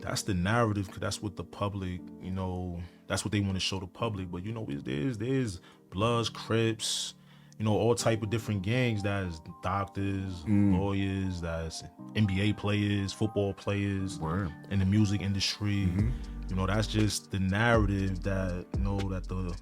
That's the narrative, because that's what the public, that's what they want to show the public. But there's Bloods, Crips, all type of different gangs. That's doctors, lawyers, that's NBA players, football players, Word. in the music industry. That's just the narrative that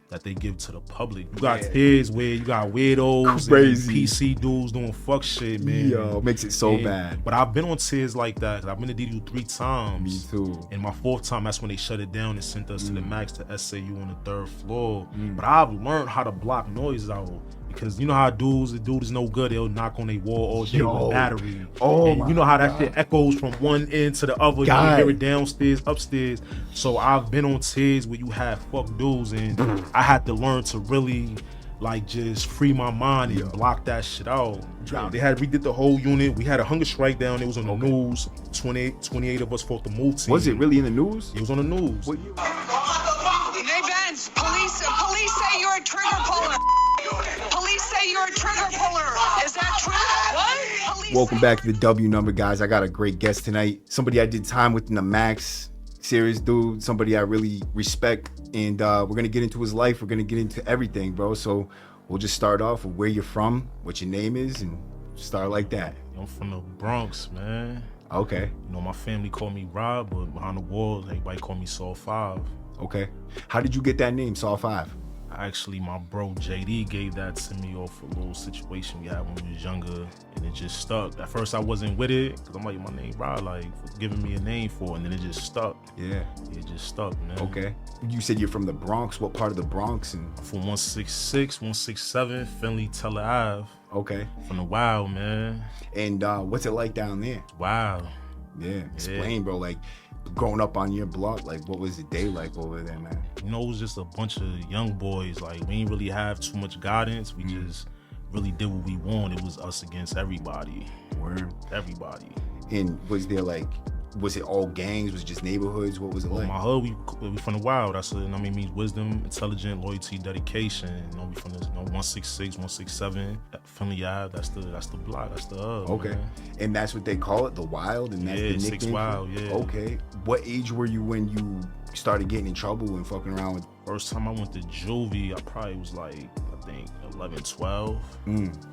that they give to the public. You got kids where you got weirdos Crazy. and PC dudes doing fuck shit, man. Yo, makes it so bad. But I've been on tiers like that. 'Cause I've been to DDU 3 times. Me too. And my 4th time, that's when they shut it down and sent us to the max to SAU on the 3rd floor. But I've learned how to block noise out. Because you know how the dude is no good, they'll knock on their wall all day with battery. And you know how that shit echoes from one end to the other. You can hear it downstairs, upstairs. So I've been on tiers where you have fuck dudes, and I had to learn to really just free my mind and block that shit out. We did the whole unit. We had a hunger strike down. It was on the news. 28 of us fought the move team. Was it really in the news? It was on the news. Hey, Benz, police say you're a trigger puller. Police say you're a trigger puller. Is that true? What? Police Welcome back to the W Number, guys. I got a great guest tonight. Somebody I did time with in the max. Serious dude. Somebody I really respect. And we're going to get into his life. We're going to get into everything, bro. So we'll just start off with where you're from, what your name is, and start like that. I'm from the Bronx, man. Okay. My family called me Rob, but behind the walls, everybody called me Saw 5. Okay. How did you get that name, Saw 5? Actually, my bro JD gave that to me off a little situation we had when we was younger, and it just stuck. At first, I wasn't with it, because I'm like, my name Rob, giving me a name for it, and then it just stuck. Yeah. It just stuck, man. Okay. You said you're from the Bronx. What part of the Bronx? And I'm from 166, 167, Finley, Teller Ave. Okay. From the wild, man. And what's it like down there? Wow. Yeah. Explain, bro. Growing up on your block, what was the day like over there, man? It was just a bunch of young boys. We didn't really have too much guidance. We just really did what we wanted. It was us against everybody. Word. Everybody. And was it all gangs? Was it just neighborhoods? What was it like? My hood, we from the wild. That's means wisdom, intelligent, loyalty, dedication. We from the 166, 167, Finley Ave. That's the block. That's the hood. Okay. Man. And that's what they call it, the wild, and that's the nickname. 6 Wild. Yeah. Okay. What age were you when you started getting in trouble and fucking around with? First time I went to juvie, I probably was 11, 12.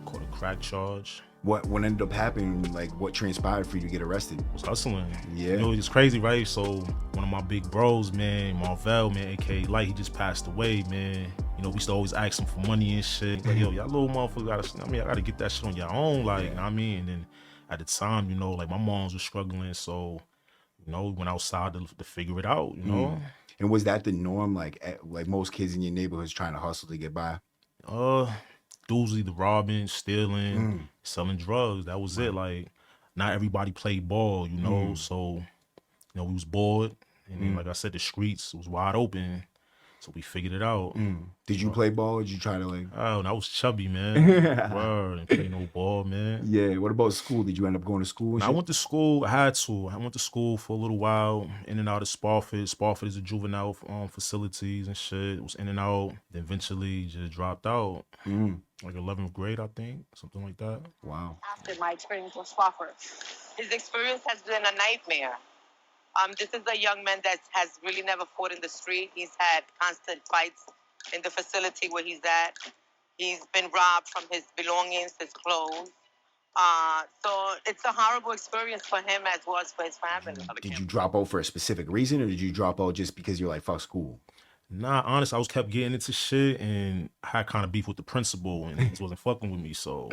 Caught a crack charge. What ended up happening? What transpired for you to get arrested? I was hustling. Yeah. It's crazy, right? So one of my big bros, man, Marvell, man, aka Light, he just passed away, man. We used to always ask him for money and shit. Yo, y'all little motherfuckers I gotta get that shit on your own, you know what I mean? And then at the time, my moms was struggling, so we went outside to figure it out, And was that the norm? Like most kids in your neighborhoods trying to hustle to get by? Dudes was either robbing, stealing, selling drugs. That was it. Not everybody played ball, So, we was bored, and then, like I said, the streets was wide open, so we figured it out. Did you play ball? Or did you try to Oh, I was chubby, man. Word, didn't play no ball, man. Yeah. What about school? Did you end up going to school? I went to school. I had to. I went to school for a little while, in and out of Spofford. Spofford is a juvenile facilities and shit. It was in and out. Then eventually just dropped out. 11th grade, I think, something like that. Wow. After my experience with Spofford, his experience has been a nightmare. This is a young man that has really never fought in the street. He's had constant fights in the facility where he's at. He's been robbed from his belongings, his clothes. So it's a horrible experience for him as well as for his family. Did you drop out for a specific reason, or did you drop out just because you're fuck school? Nah, honestly, I was kept getting into shit, and I had kind of beef with the principal, and he wasn't fucking with me, so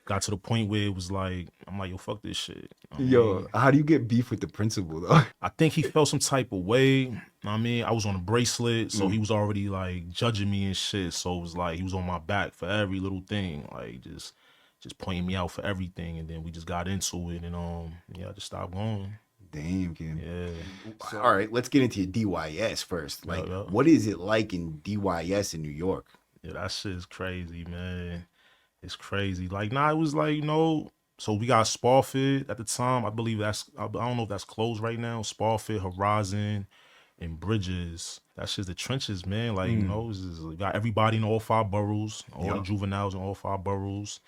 got to the point where it was I'm like, yo, fuck this shit. How do you get beef with the principal, though? I think he felt some type of way. I was on a bracelet, so he was already judging me and shit. So it was he was on my back for every little thing, just pointing me out for everything. And then we just got into it, and I just stopped going. Damn, kid. Yeah. So, all right, let's get into your DYS first. What is it like in DYS in New York? Yeah, that shit is crazy, man. It's crazy. It was so we got Spofford at the time. I believe I don't know if that's closed right now. Spofford, Horizon, and Bridges. That's just the trenches, man. We got everybody in all 5 boroughs, all the juveniles in all 5 boroughs.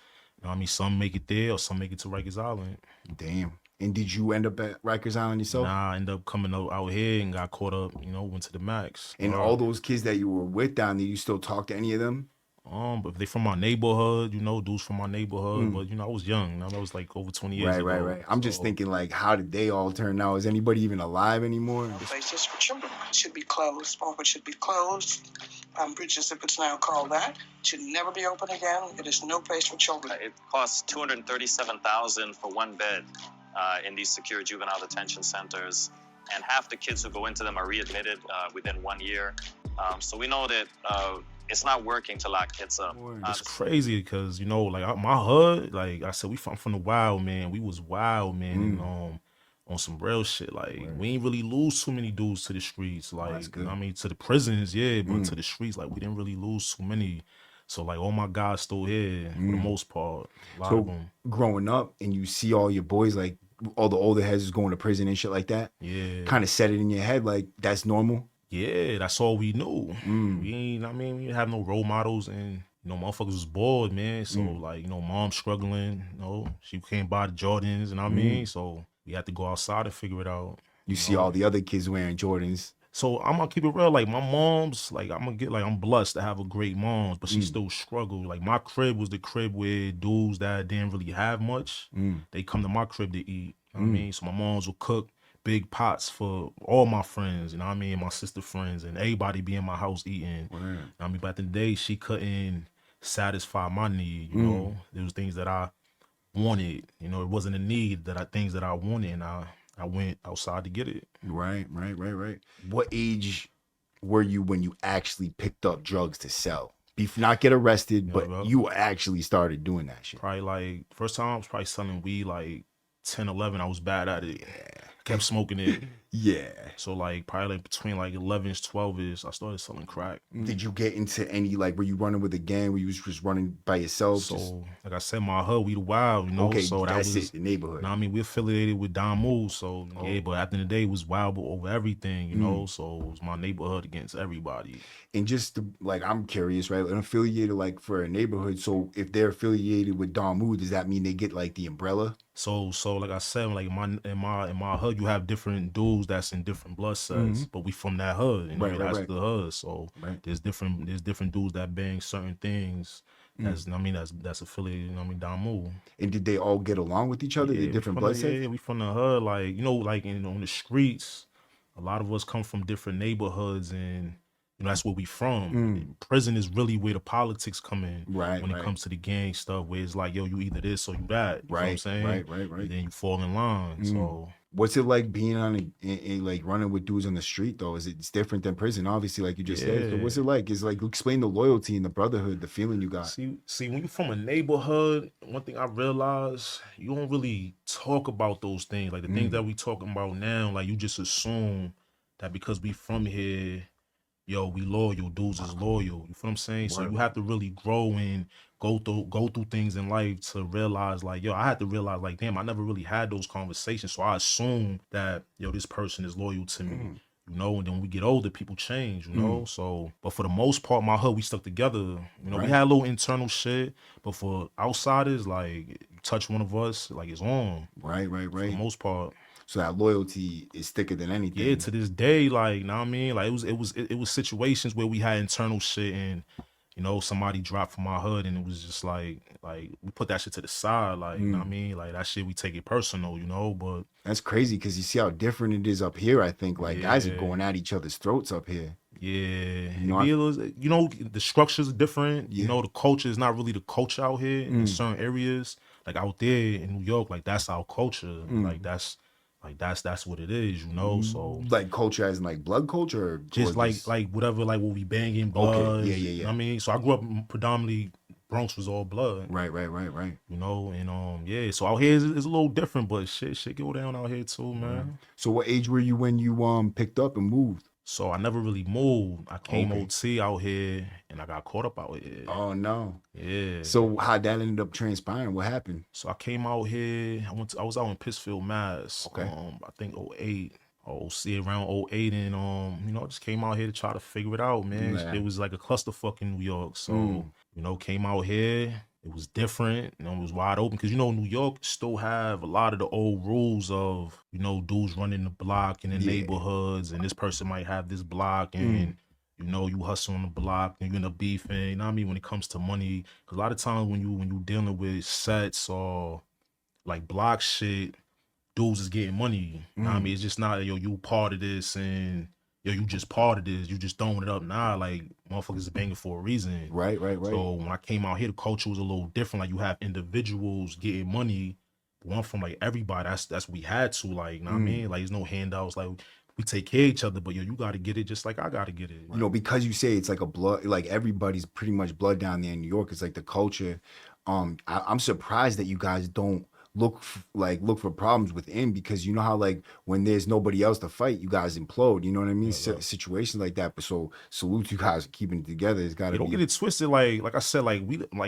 Some make it there or some make it to Rikers Island. Damn. And did you end up at Rikers Island yourself? Nah, I ended up coming out here and got caught up, went to the max. And all those kids that you were with down there, you still talk to any of them? But if they from my neighborhood, dudes from my neighborhood. But I was young. I was like over 20 years ago. Right. I'm just thinking, like, how did they all turn out? Is anybody even alive anymore? Places for children should be closed. Smallwood should be closed. Bridges, if it's now called that, should never be open again. It is no place for children. It costs $237,000 for one bed in these secure juvenile detention centers, and half the kids who go into them are readmitted within 1 year. So we know that it's not working to lock kids up. It's crazy because like my hood, like I said, I'm from the wild, man. We was wild, man, and on some real shit. Like we ain't really lose too many dudes to the streets. Like to the prisons, yeah, but to the streets, like we didn't really lose too many. So like all my guys still here for the most part. A lot of them. Growing up and you see all your boys, like all the older heads is going to prison and shit like that. Yeah. Kind of set it in your head like that's normal. Yeah, that's all we knew. We didn't have no role models, and motherfuckers was bored, man. So like, mom struggling, she can't buy the Jordans, and so we had to go outside and figure it out. You see all the other kids wearing Jordans. So I'm gonna keep it real. Like my mom's, like I'm blessed to have a great mom, but she still struggled. Like my crib was the crib where dudes that didn't really have much, they come to my crib to eat. You know what I mean? So my moms will cook big pots for all my friends, my sister friends, and everybody be in my house eating. But at the end of the day, she couldn't satisfy my need, There was things that I wanted, it wasn't a need, things that I wanted, and I went outside to get it. Right. What age were you when you actually picked up drugs to sell? Not get arrested, but you actually started doing that shit. Probably like, first time I was probably selling weed like 10, 11, I was bad at it. Kept smoking it. So like probably like between like 11ish, 12ish, I started selling crack. Did you get into any, like, were you running with a gang? Were you just running by yourself? So like I said, my hood, we the wild, Okay, so that's it, the neighborhood. We affiliated with Don Moose, so yeah, but at the end of the day, it was wild over everything, so it was my neighborhood against everybody. And just like, I'm curious, right? An affiliated like for a neighborhood. So if they're affiliated with Don Moose, does that mean they get like the umbrella? So like I said, like in my hood, you have different dudes that's in different blood sets, but we from that hood, that's the hood. So there's different dudes that bang certain things. That's affiliated. Don Moose. And did they all get along with each other? The different blood sets. Yeah, we from the hood. Like like on the streets, a lot of us come from different neighborhoods, and that's where we from. Prison is really where the politics come in. When it comes to the gang stuff, where it's like, yo, you either this or you that. You know what I'm saying? Right. And then you fall in line. So what's it like being on like running with dudes on the street though? It's different than prison, obviously, like you just said. So what's it like? It's like, explain the loyalty and the brotherhood, the feeling you got. See, when you're from a neighborhood, one thing I realized, you don't really talk about those things. Like the things that we talking about now, like you just assume that because we from here, yo, we loyal, dudes is loyal. You feel what I'm saying? So you have to really grow and go through things in life to realize, like, yo, I had to realize, like, damn, I never really had those conversations. So I assume that, yo, this person is loyal to me. And then when we get older, people change, So, but for the most part, my hood, we stuck together. We had a little internal shit, but for outsiders, like, you touch one of us, like, it's on. Right. For the most part. So that loyalty is thicker than anything. Yeah, to this day, like, know what I mean? Like, it was situations where we had internal shit, and somebody dropped from my hood, and it was just like we put that shit to the side, like, you know what I mean? Like, that shit, we take it personal, but that's crazy because you see how different it is up here. I think like guys are going at each other's throats up here. Yeah, the structure's different. The culture is not really the culture out here in certain areas. Like out there in New York, like that's our culture. Like that's what it is, So like culture as in like blood culture, or just like whatever, like what we banging blood. Okay. Yeah. I mean, so I grew up predominantly Bronx was all blood. Right. And so out here is a little different, but shit go down out here too, man. So what age were you when you picked up and moved? So I never really moved. I came OT out here, and I got caught up out here. Oh no. Yeah. So how that ended up transpiring? What happened? So I came out here. I was out in Pittsfield, Mass. Okay. I think 08. Around 08, and just came out here to try to figure it out, man. It was like a clusterfuck in New York. So, came out here. It was different, it was wide open. Cause New York still have a lot of the old rules of, dudes running the block in the neighborhoods, and this person might have this block, and you hustle on the block and you end up beefing. You know what I mean? When it comes to money, cause a lot of times when you dealing with sets or like block shit, dudes is getting money. You know what I mean? It's just not, you part of this and you just part of this. You just throwing it up now. Like, motherfuckers is banging for a reason. Right. So when I came out here, the culture was a little different. Like, you have individuals getting money, one from like everybody. That's what we had to, like, you know what I mean? Like, there's no handouts. Like, we take care of each other, but you gotta get it just like I gotta get it. Because you say it's like a blood, like everybody's pretty much blood down there in New York. It's like the culture. I'm surprised that you guys don't look for problems within, because you know how like when there's nobody else to fight, you guys implode. You know what I mean? Situations like that. But so salute you guys for keeping it together. It's gotta don't get it twisted. Like I said, like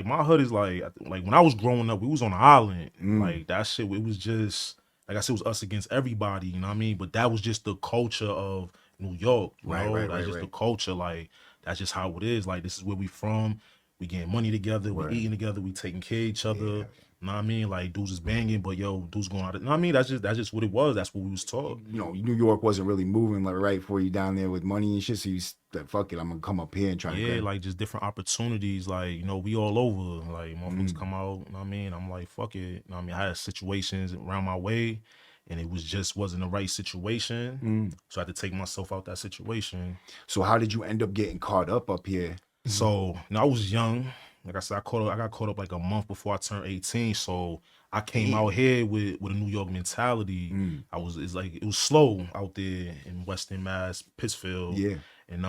my hood is like when I was growing up, we was on the island. Like that shit, it was just like I said, it was us against everybody. You know what I mean? But that was just the culture of New York. That's just the culture. Like that's just how it is. Like this is where we from. We getting money together. We eating together. We taking care of each other. Yeah. You know what I mean? Like dudes is banging, but dudes going out. You know what I mean? That's just what it was. That's what we was taught. New York wasn't really moving like right for you down there with money and shit. So you said, fuck it, I'm gonna come up here and try to. Yeah, like just different opportunities. Like we all over. Like motherfuckers come out. You know what I mean? I'm like fuck it. You know what I mean? I had situations around my way, and it wasn't the right situation. So I had to take myself out that situation. So how did you end up getting caught up here? So I was young. Like I said, I got caught up like a month before I turned 18. So I came out here with a New York mentality. It was slow out there in Western Mass, Pittsfield. Yeah. And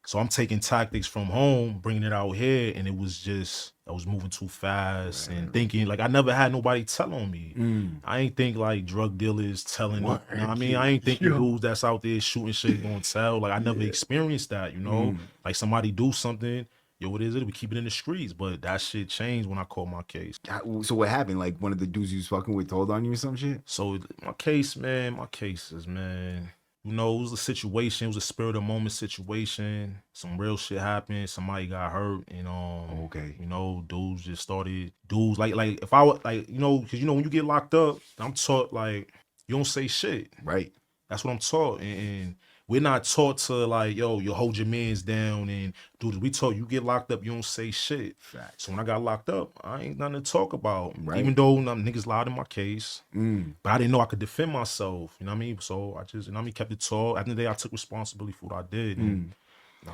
so I'm taking tactics from home, bringing it out here, and it was just I was moving too fast and thinking like I never had nobody tell on me. I ain't think like drug dealers telling me. You know what I mean? I ain't thinking dudes that's out there shooting shit gonna tell. Like I never experienced that. Like somebody do something. What is it? We keep it in the streets, but that shit changed when I caught my case. So what happened? Like one of the dudes you was fucking with told on you or some shit? So my cases, man. It was a situation. It was a spur of the moment situation. Some real shit happened. Somebody got hurt, and dudes just started. Dudes like if I was like because when you get locked up, I'm taught like you don't say shit. Right. That's what I'm taught, and we're not taught to like, you hold your mans down and do this. We taught you get locked up, you don't say shit. Fact. So when I got locked up, I ain't nothing to talk about. Right. Even though niggas lied in my case, but I didn't know I could defend myself. You know what I mean? So I just, kept it tall. At the end of the day, I took responsibility for what I did.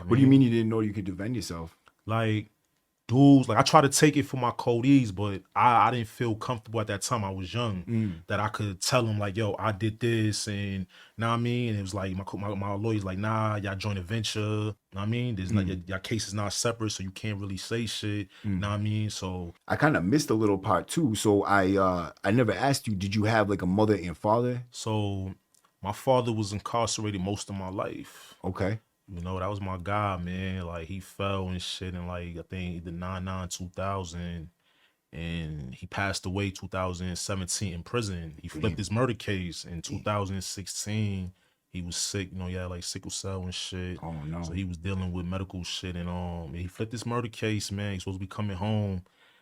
What do you mean you didn't know you could defend yourself? Like, dudes, like I tried to take it for my codees, but I didn't feel comfortable at that time. I was young that I could tell them like, yo, I did this, and know what I mean? And it was like my lawyer's like, nah, y'all joint a venture. Know what I mean? There's not your case is not separate, so you can't really say shit. Know what I mean? So I kind of missed a little part too. So I never asked you, did you have like a mother and father? So my father was incarcerated most of my life. Okay. That was my guy, man. Like, he fell and shit in, like, I think either 2000, and he passed away 2017 in prison. He flipped his murder case in 2016. He was sick, he had, like, sickle cell and shit. Oh, no. So he was dealing with medical shit, and he flipped his murder case, man. He's supposed to be coming home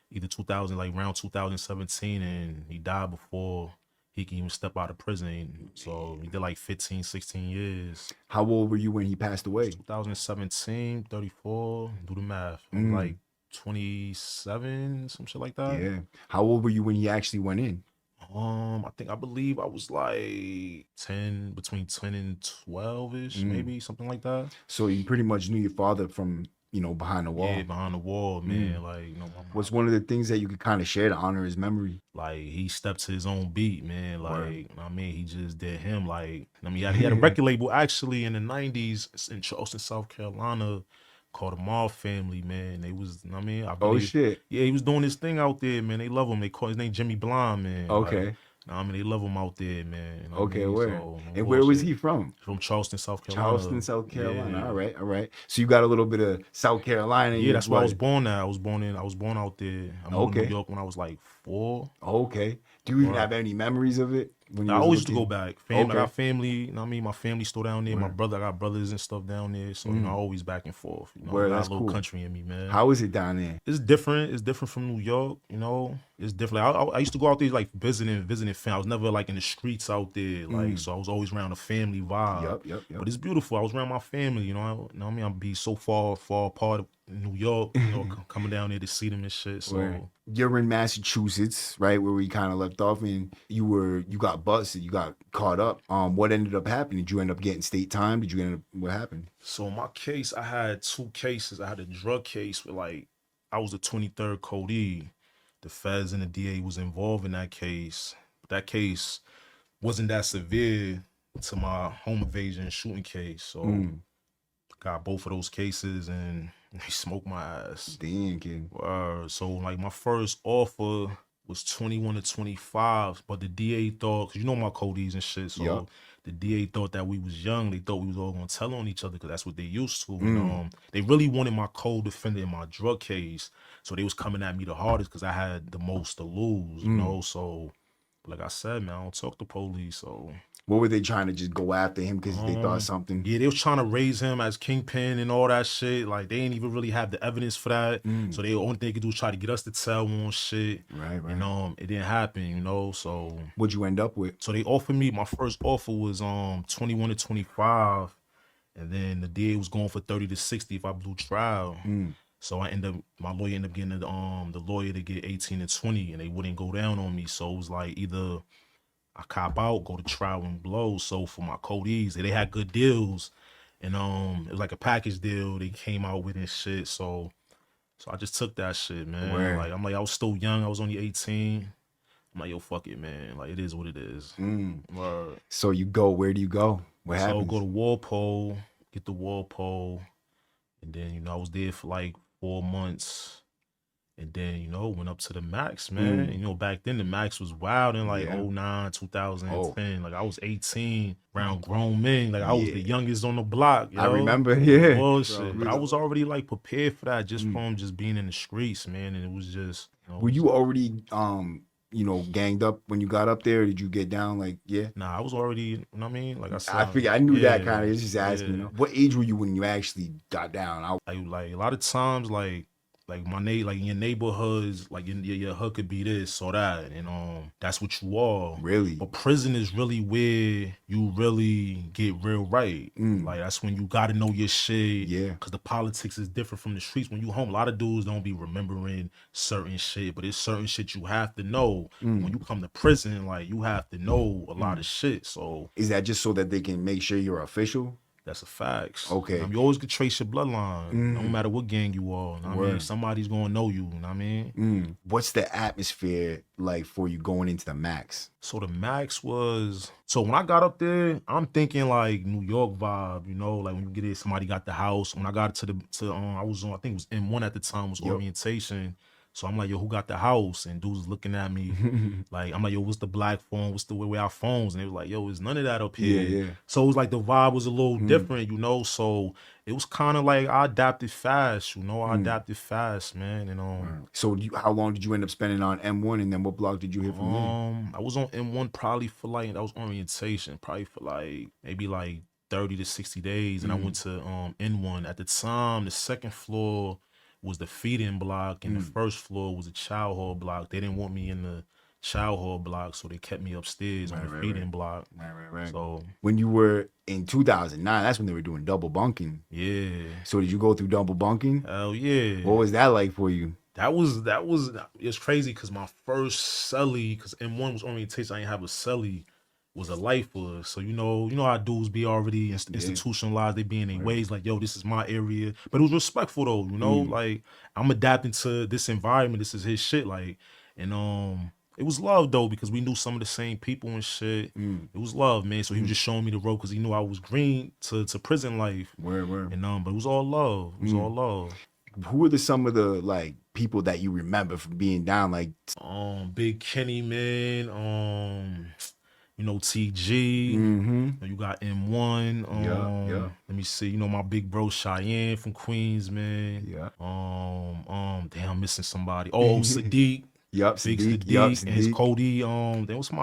either around 2017, and he died before he can even step out of prison. So he did like 15, 16 years. How old were you when he passed away? 2017, 34. Do the math. Like 27, some shit like that. Yeah. How old were you when he actually went in? I believe I was like between 10 and 12-ish, maybe, something like that. So you pretty much knew your father from behind the wall. Yeah, behind the wall, man. Like, what's one of the things that you could kind of share to honor his memory? Like, he stepped to his own beat, man. Like, he just did him. Like, he had a record label actually in the 90s in Charleston, South Carolina, called the Mall Family, man. They was, I believe, oh shit. Yeah, he was doing his thing out there, man. They love him. They call his name Jimmy Blonde, man. Okay. Like, they love him out there, man. Okay, where? And where was he from? From Charleston, South Carolina. Charleston, South Carolina. Yeah. All right. So you got a little bit of South Carolina. Yeah, that's where I was born at. I was born out there. I moved to New York when I was like 4. Okay. Do you have any memories of it? when you I was a always used little to go kid? back. I Okay. got family, you know what I mean? My family still down there. My Word. brother, I got brothers and stuff down there. So, you know, I always back and forth. You know, Word, I got that's a little cool. country in me, man. How is it down there? It's different. It's different from New York, you know. It's different. Like, I used to go out there like visiting family. I was never like in the streets out there, like so. I was always around a family vibe. Yep. But it's beautiful. I was around my family, you know. You know what I mean? I'd be so far apart of New York, you know, coming down there to see them and shit. So. Word. You're in Massachusetts, right, where we kind of left off, and you got busted, you got caught up. What ended up happening? Did you end up getting state time? What happened? So in my case, I had 2 cases. I had a drug case with I was the 23rd Codee. The feds and the DA was involved in that case. But that case wasn't that severe to my home invasion shooting case. So got both of those cases and they smoked my ass. Damn, kid. So like my first offer was 21 to 25, but the DA thought, cause you know my Codees and shit, so the DA thought that we was young. They thought we was all gonna tell on each other, cause that's what they used to. And, they really wanted my co-defendant in my drug case, so they was coming at me the hardest, cause I had the most to lose, you know. So, like I said, man, I don't talk to police, so. What were they trying to just go after him because they thought something? Yeah, they was trying to raise him as kingpin and all that shit. Like, they ain't even really have the evidence for that. So the only thing they could do is try to get us to tell on shit. Right. And it didn't happen, you know. So What'd you end up with? so they offered me, my first offer was 21 to 25, and then the DA was going for 30 to 60 if I blew trial. So my lawyer ended up getting the lawyer to get 18 to 20, and they wouldn't go down on me. So it was like either I cop out, go to trial and blow. So for my Codees, they had good deals, and it was like a package deal they came out with and shit. So I just took that shit, man. Word. Like I was still young. I was only 18. I'm like, yo, fuck it, man. Like, it is what it is. Word. So you go. Where do you go? What happens? So go to Walpole, get the Walpole, and then, you know, I was there for like 4 months. And then, you know, went up to the max, man. And, you know, back then the max was wild in like 09, 2010. Like, I was 18, around grown men. Like, I was the youngest on the block, yo. I remember, yeah. Bullshit. But I was already like prepared for that just from just being in the streets, man. And it was just, you know. Were you already, you know, ganged up when you got up there? Or did you get down? Like, yeah. Nah, I was already, you know what I mean? Like I said, I figured I knew that kind of. It's just asking, you know. What age were you when you actually got down? Like a lot of times, like in your neighborhoods, like your hood could be this or that, and that's what you are. Really? But prison is really where you really get real right. Like, that's when you gotta know your shit. Yeah. Cause the politics is different from the streets. When you home, a lot of dudes don't be remembering certain shit, but it's certain shit you have to know. When you come to prison, like, you have to know a lot of shit. So Is that just so that they can make sure you're official? that's a fact. Okay. You always could trace your bloodline, no matter what gang you are. You know what I mean? Somebody's gonna know you. You know what I mean? What's the atmosphere like for you going into the max? So the max was, so when I got up there, I'm thinking like New York vibe, you know, like when you get there, somebody got the house. When I got to I was on, I think it was M1 at the time, was orientation. So I'm like, yo, who got the house? And dudes looking at me like, I'm like, yo, what's the black phone? What's the way our phones? And they was like, yo, there's none of that up here. Yeah. So it was like the vibe was a little different, you know. So it was kind of like I adapted fast, you know. I adapted fast, man. And So how long did you end up spending on M1, and then what block did you hit from there? I was on M1 probably for like, that was orientation, probably for like maybe like 30 to 60 days. And I went to N1. At the time, the second floor was the feeding block, and the first floor was a child hall block. They didn't want me in the child hall block, so they kept me upstairs on the feeding block. Right. So when you were in 2009, that's when they were doing double bunking. yeah. So did you go through double bunking? Hell yeah. What was that like for you? That was it's crazy because my first cellie, because M1 was orientation, I didn't have a cellie, was a lifer. So you know how dudes be already institutionalized. They be in their ways like, yo, this is my area. But it was respectful though, you know. Like, I'm adapting to this environment. This is his shit. Like, and it was love though, because we knew some of the same people and shit. It was love, man. So he was just showing me the road because he knew I was green to prison life. Word. And but it was all love. It was all love. Who are some of the like people that you remember from being down? Like Big Kenny, man. You know, TG. You got M1. Let me see. You know, my big bro Cheyenne from Queens, man. Yeah. Damn, I'm missing somebody. Oh, Sadiq. Yup, Big Sadiq. Sadiq and his Cody. There was some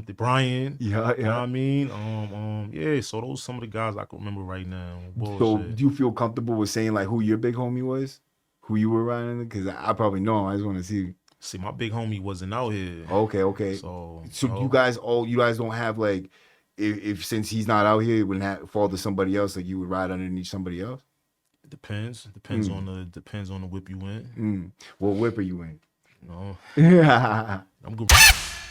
the Brian. Yeah, You know what I yeah. mean? Yeah. So those some of the guys I can remember right now. So Bullshit. do you feel comfortable with saying like who your big homie was? Who you were riding? Because I probably know him. I just want to see. See, my big homie wasn't out here. Okay. So You guys don't have like if since he's not out here, it wouldn't have fall to somebody else, like you would ride underneath somebody else? it depends. Depends on the whip you in. What whip are you in? You know, Oh, I'm good.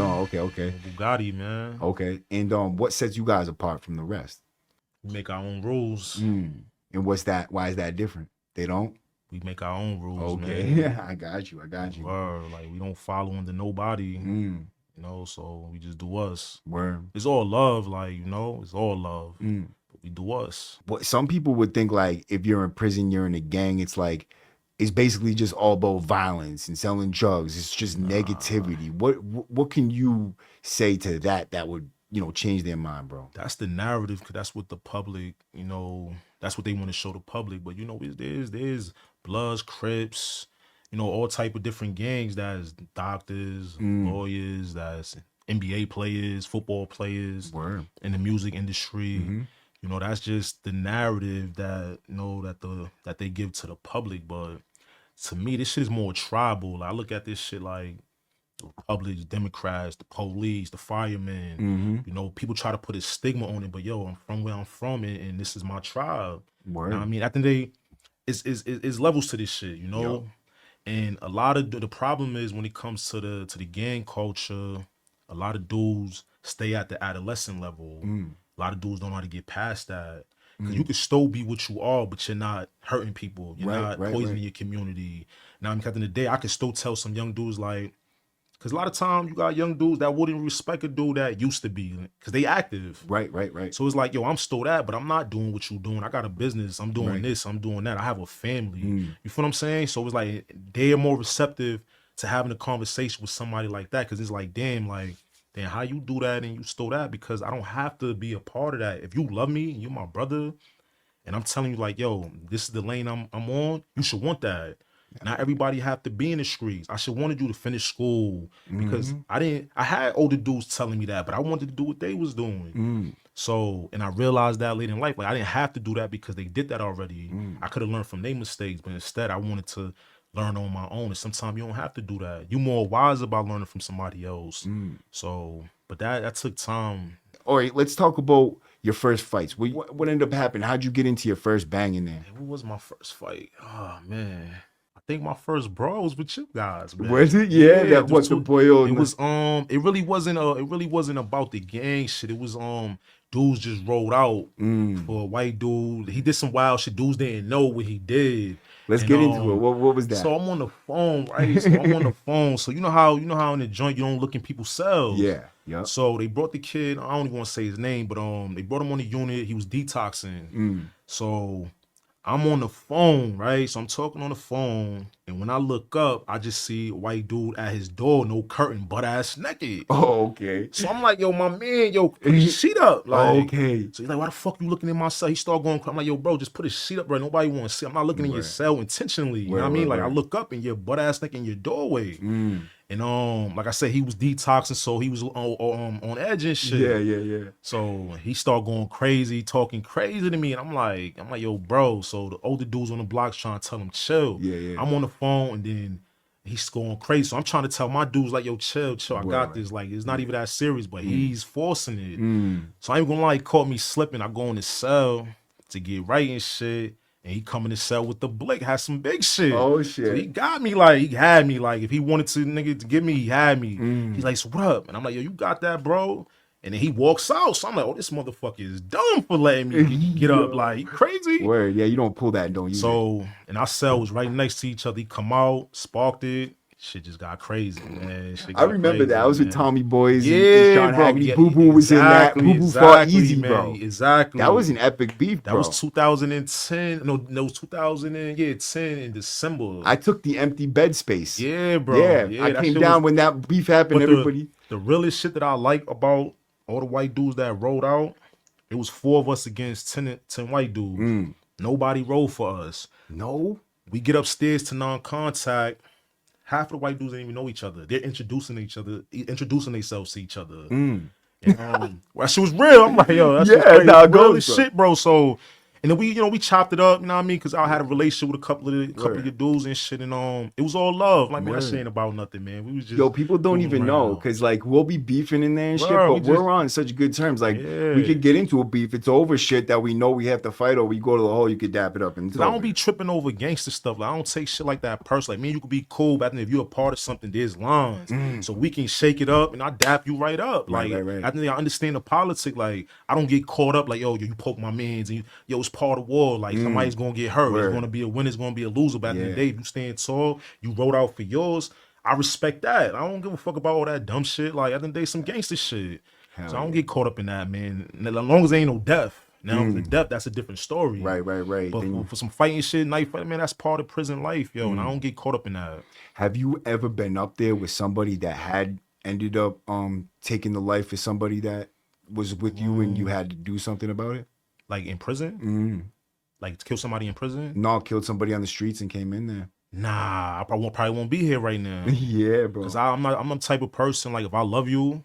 okay. Bugatti, man. Okay. And what sets you guys apart from the rest? We make our own rules. And what's that? Why is that different? They don't? We make our own rules, Okay. man. Yeah, I got you. Word. Like we don't follow under nobody. Mm. You know, so we just do us. Word. It's all love, like, you know, it's all love. Mm. But we do us. What some people would think like if you're in prison, you're in a gang, it's like it's basically just all about violence and selling drugs. It's just negativity. What can you say to that would, change their mind, bro? That's the narrative, because that's what the public, that's what they want to show the public. But there's Bloods, Crips, all type of different gangs. That's doctors, lawyers, that's NBA players, football players, Word. in the music industry. Mm-hmm. That's just the narrative that that they give to the public. But to me, this shit is more tribal. Like, I look at this shit like the Republicans, Democrats, the police, the firemen. People try to put a stigma on it, but I'm from where I'm from, and this is my tribe. Word. You know what I mean? At the end of the day, it's levels to this shit, Yep. And a lot of the problem is when it comes to the gang culture, a lot of dudes stay at the adolescent level. A lot of dudes don't know how to get past that. Because you can still be what you are, but you're not hurting people. You're not poisoning your community. Now, at the end of the day, I can still tell some young dudes, like, because a lot of times you got young dudes that wouldn't respect a dude that used to be, because they active. Right. So it's like, I'm still that, but I'm not doing what you doing. I got a business. I'm doing this. I'm doing that. I have a family. You feel what I'm saying? So it's like they're more receptive to having a conversation with somebody like that, because it's like, damn, how you do that and you stole that? Because I don't have to be a part of that. If you love me and you're my brother, and I'm telling you, like, this is the lane I'm on, you should want that. Not everybody have to be in the streets. I should wanted you to finish school, because I had older dudes telling me that, but I wanted to do what they was doing. So, and I realized that later in life, like, I didn't have to do that because they did that already. I could have learned from their mistakes, but instead I wanted to learn on my own. And sometimes you don't have to do that. You're more wise about learning from somebody else. So, but that took time. All right, let's talk about your first fights. What ended up happening? How'd you get into your first bang in there? What was my first fight? Oh, man. I think my first brawl was with you guys, man. Was it? Yeah, that was the boy. It was it really wasn't about the gang shit. It was dudes just rolled out for a white dude. He did some wild shit. Dudes didn't know what he did. Let's get into it. What was that? So I'm on the phone, right? So you know how in the joint you don't look in people's cells. Yeah. Yep. So they brought the kid. I don't even want to say his name, but they brought him on the unit. He was detoxing. So I'm on the phone, right? So I'm talking on the phone, and when I look up, I just see a white dude at his door, no curtain, butt ass naked. Oh, okay. So I'm like, my man, put his sheet up. Like, okay. So he's like, why the fuck you looking in my cell? He started going, I'm like, bro, just put his sheet up, bro. Nobody want to see. I'm not looking in your cell intentionally. You know what I mean? Like, I look up and you're butt ass naked in your doorway. And like I said, he was detoxing, so he was on edge and shit. Yeah. So he started going crazy, talking crazy to me, and I'm like, yo, bro. So the older dudes on the block's trying to tell him chill. Yeah. I'm on the phone, and then he's going crazy. So I'm trying to tell my dudes, like, yo, chill. I got this. Like, it's not even that serious, but he's forcing it. So I ain't gonna lie, he caught me slipping. I go in the cell to get right and shit. And he come in the cell with the blick, had some big shit. Oh, shit. So he got me, like, he had me. Like, if he wanted to, nigga, to get me, he had me. He's like, so what up? And I'm like, yo, you got that, bro? And then he walks out. So I'm like, this motherfucker is dumb for letting me get up. Like, he crazy. Word, yeah, you don't pull that, don't you? So, and our cell was right next to each other. He come out, sparked it. Shit just got crazy, man. I remember that. I was with Tommy Boys. Yeah, and Sean bro. Haggerty. Boo Boo was in that. Boo Boo fought easy, man. bro. Exactly. That was an epic beef, bro. That was 2010. No, it was 2010 in December. I took the empty bed space. Yeah, bro. Yeah, I came down when that beef happened. But everybody. The realest shit that I like about all the white dudes that rolled out, it was 4 of us against 10 white dudes. Nobody rolled for us. No. We get upstairs to non-contact. half of the white dudes didn't even know each other. They're introducing themselves to each other. Well, that shit was real. I'm like, yo, that's Yeah, crazy. nah, it Real goes, as bro. shit, bro. So, and then we chopped it up, you know what I mean? Because I had a relationship with a couple of Word. your dudes and shit, and it was all love. Like, man, that Word. shit ain't about nothing, man. We was just Yo, people don't fooling even know around. because like we'll be beefing in there and shit, Word, but we just- we're on such good terms. Like Yeah. we could get into a beef. It's over shit that we know we have to fight, or we go to the hole. You could dap it up and it's Cause I don't over. be tripping over gangster stuff. Like I don't take shit like that personally. Like me and you could be cool, but I think if you're a part of something, there's lines. So we can shake it up and I dap you right up. Like Right. I think I understand the politics. Like I don't get caught up like, yo, you poke my mans and yo, it's part of war. Like somebody's gonna get hurt. Word. It's gonna be a winner, it's gonna be a loser. But at the end of the Yeah. day, if you stand tall, you wrote out for yours. I respect that. I don't give a fuck about all that dumb shit. Like at the end of the day, some gangster shit. Hell So I don't yeah. get caught up in that, man. And as long as there ain't no death. Now the death, that's a different story. Right. But Then for some fighting shit, knife fighting, man, that's part of prison life, yo. And I don't get caught up in that. have you ever been up there with somebody that had ended up taking the life of somebody that was with you and you had to do something about it? Like in prison? Like to kill somebody in prison? No, killed somebody on the streets and came in there. Nah, I probably won't be here right now. Yeah, bro. Cause I'm the type of person, like if I love you,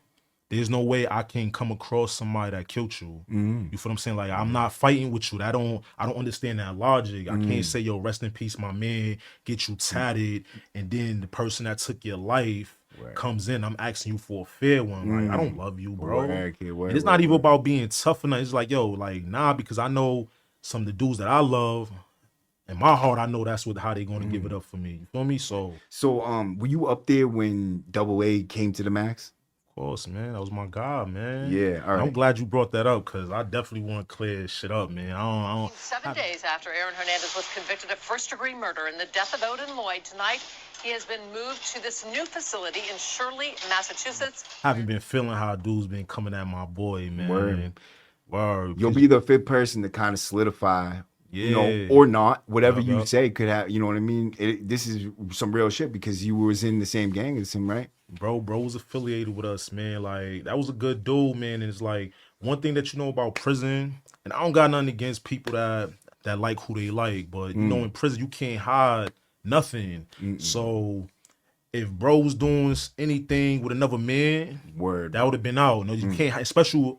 there's no way I can come across somebody that killed you. You feel what I'm saying? Like I'm not fighting with you. I don't understand that logic. I can't say, yo, rest in peace, my man, get you tatted, and then the person that took your life comes in. I'm asking you for a fair one. Like I don't love you, bro. Word, kid, word, And it's word, not even word. about being tough enough. It's like, yo, like nah, because I know some of the dudes that I love. In my heart, I know that's how they gonna give it up for me. You feel me? So So, were you up there when Double A came to the max? of course, man, that was my guy, man. Yeah, all I'm right. glad you brought that up because I definitely want to clear shit up, man. I don't 7 days after Aaron Hernandez was convicted of first-degree murder in the death of Odin Lloyd, tonight he has been moved to this new facility in Shirley, Massachusetts. haven't been feeling how dudes been coming at my boy, man. Word. You'll be the fifth person to kind of solidify, you know, Yeah. or not. Whatever Yup, you yup. say could have, you know what I mean? This is some real shit because you was in the same gang as him, right? Bro was affiliated with us, man. Like that was a good dude, man. And it's like one thing that you know about prison, and I don't got nothing against people that like who they like, but you know, in prison you can't hide nothing. So if bro was doing anything with another man, Word. that would have been out. No, you can't, especially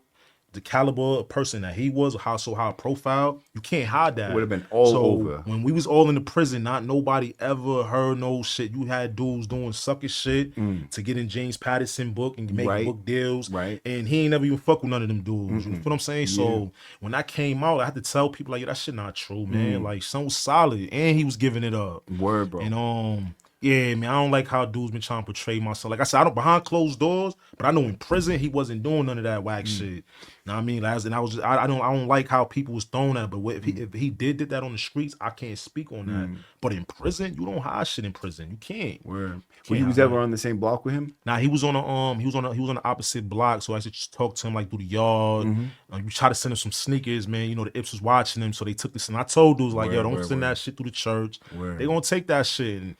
the caliber of person that he was, high profile, you can't hide that. Would have been all over. When we was all in the prison, not nobody ever heard no shit. You had dudes doing sucker shit to get in James Patterson book and make Right. book deals. Right. And he ain't never even fuck with none of them dudes. You know what I'm saying? So when that came out, I had to tell people like, yeah, that shit not true, man. Like, son was solid and he was giving it up. Word, bro. And yeah, man, I don't like how dudes been trying to portray myself. Like I said, I don't behind closed doors, but I know in prison he wasn't doing none of that whack shit. Know what I mean? I don't like how people was throwing at. But if he did that on the streets, I can't speak on that. But in prison, you don't hide shit in prison. You can't. Word. Can't Were you was hide ever it. on the same block with him? Nah, he was on the opposite block, so I used to just talk to him like through the yard. We try to send him some sneakers, man. You know the Ips was watching him, so they took this. And I told dudes like, yo, don't send that shit through the church. They gonna take that shit and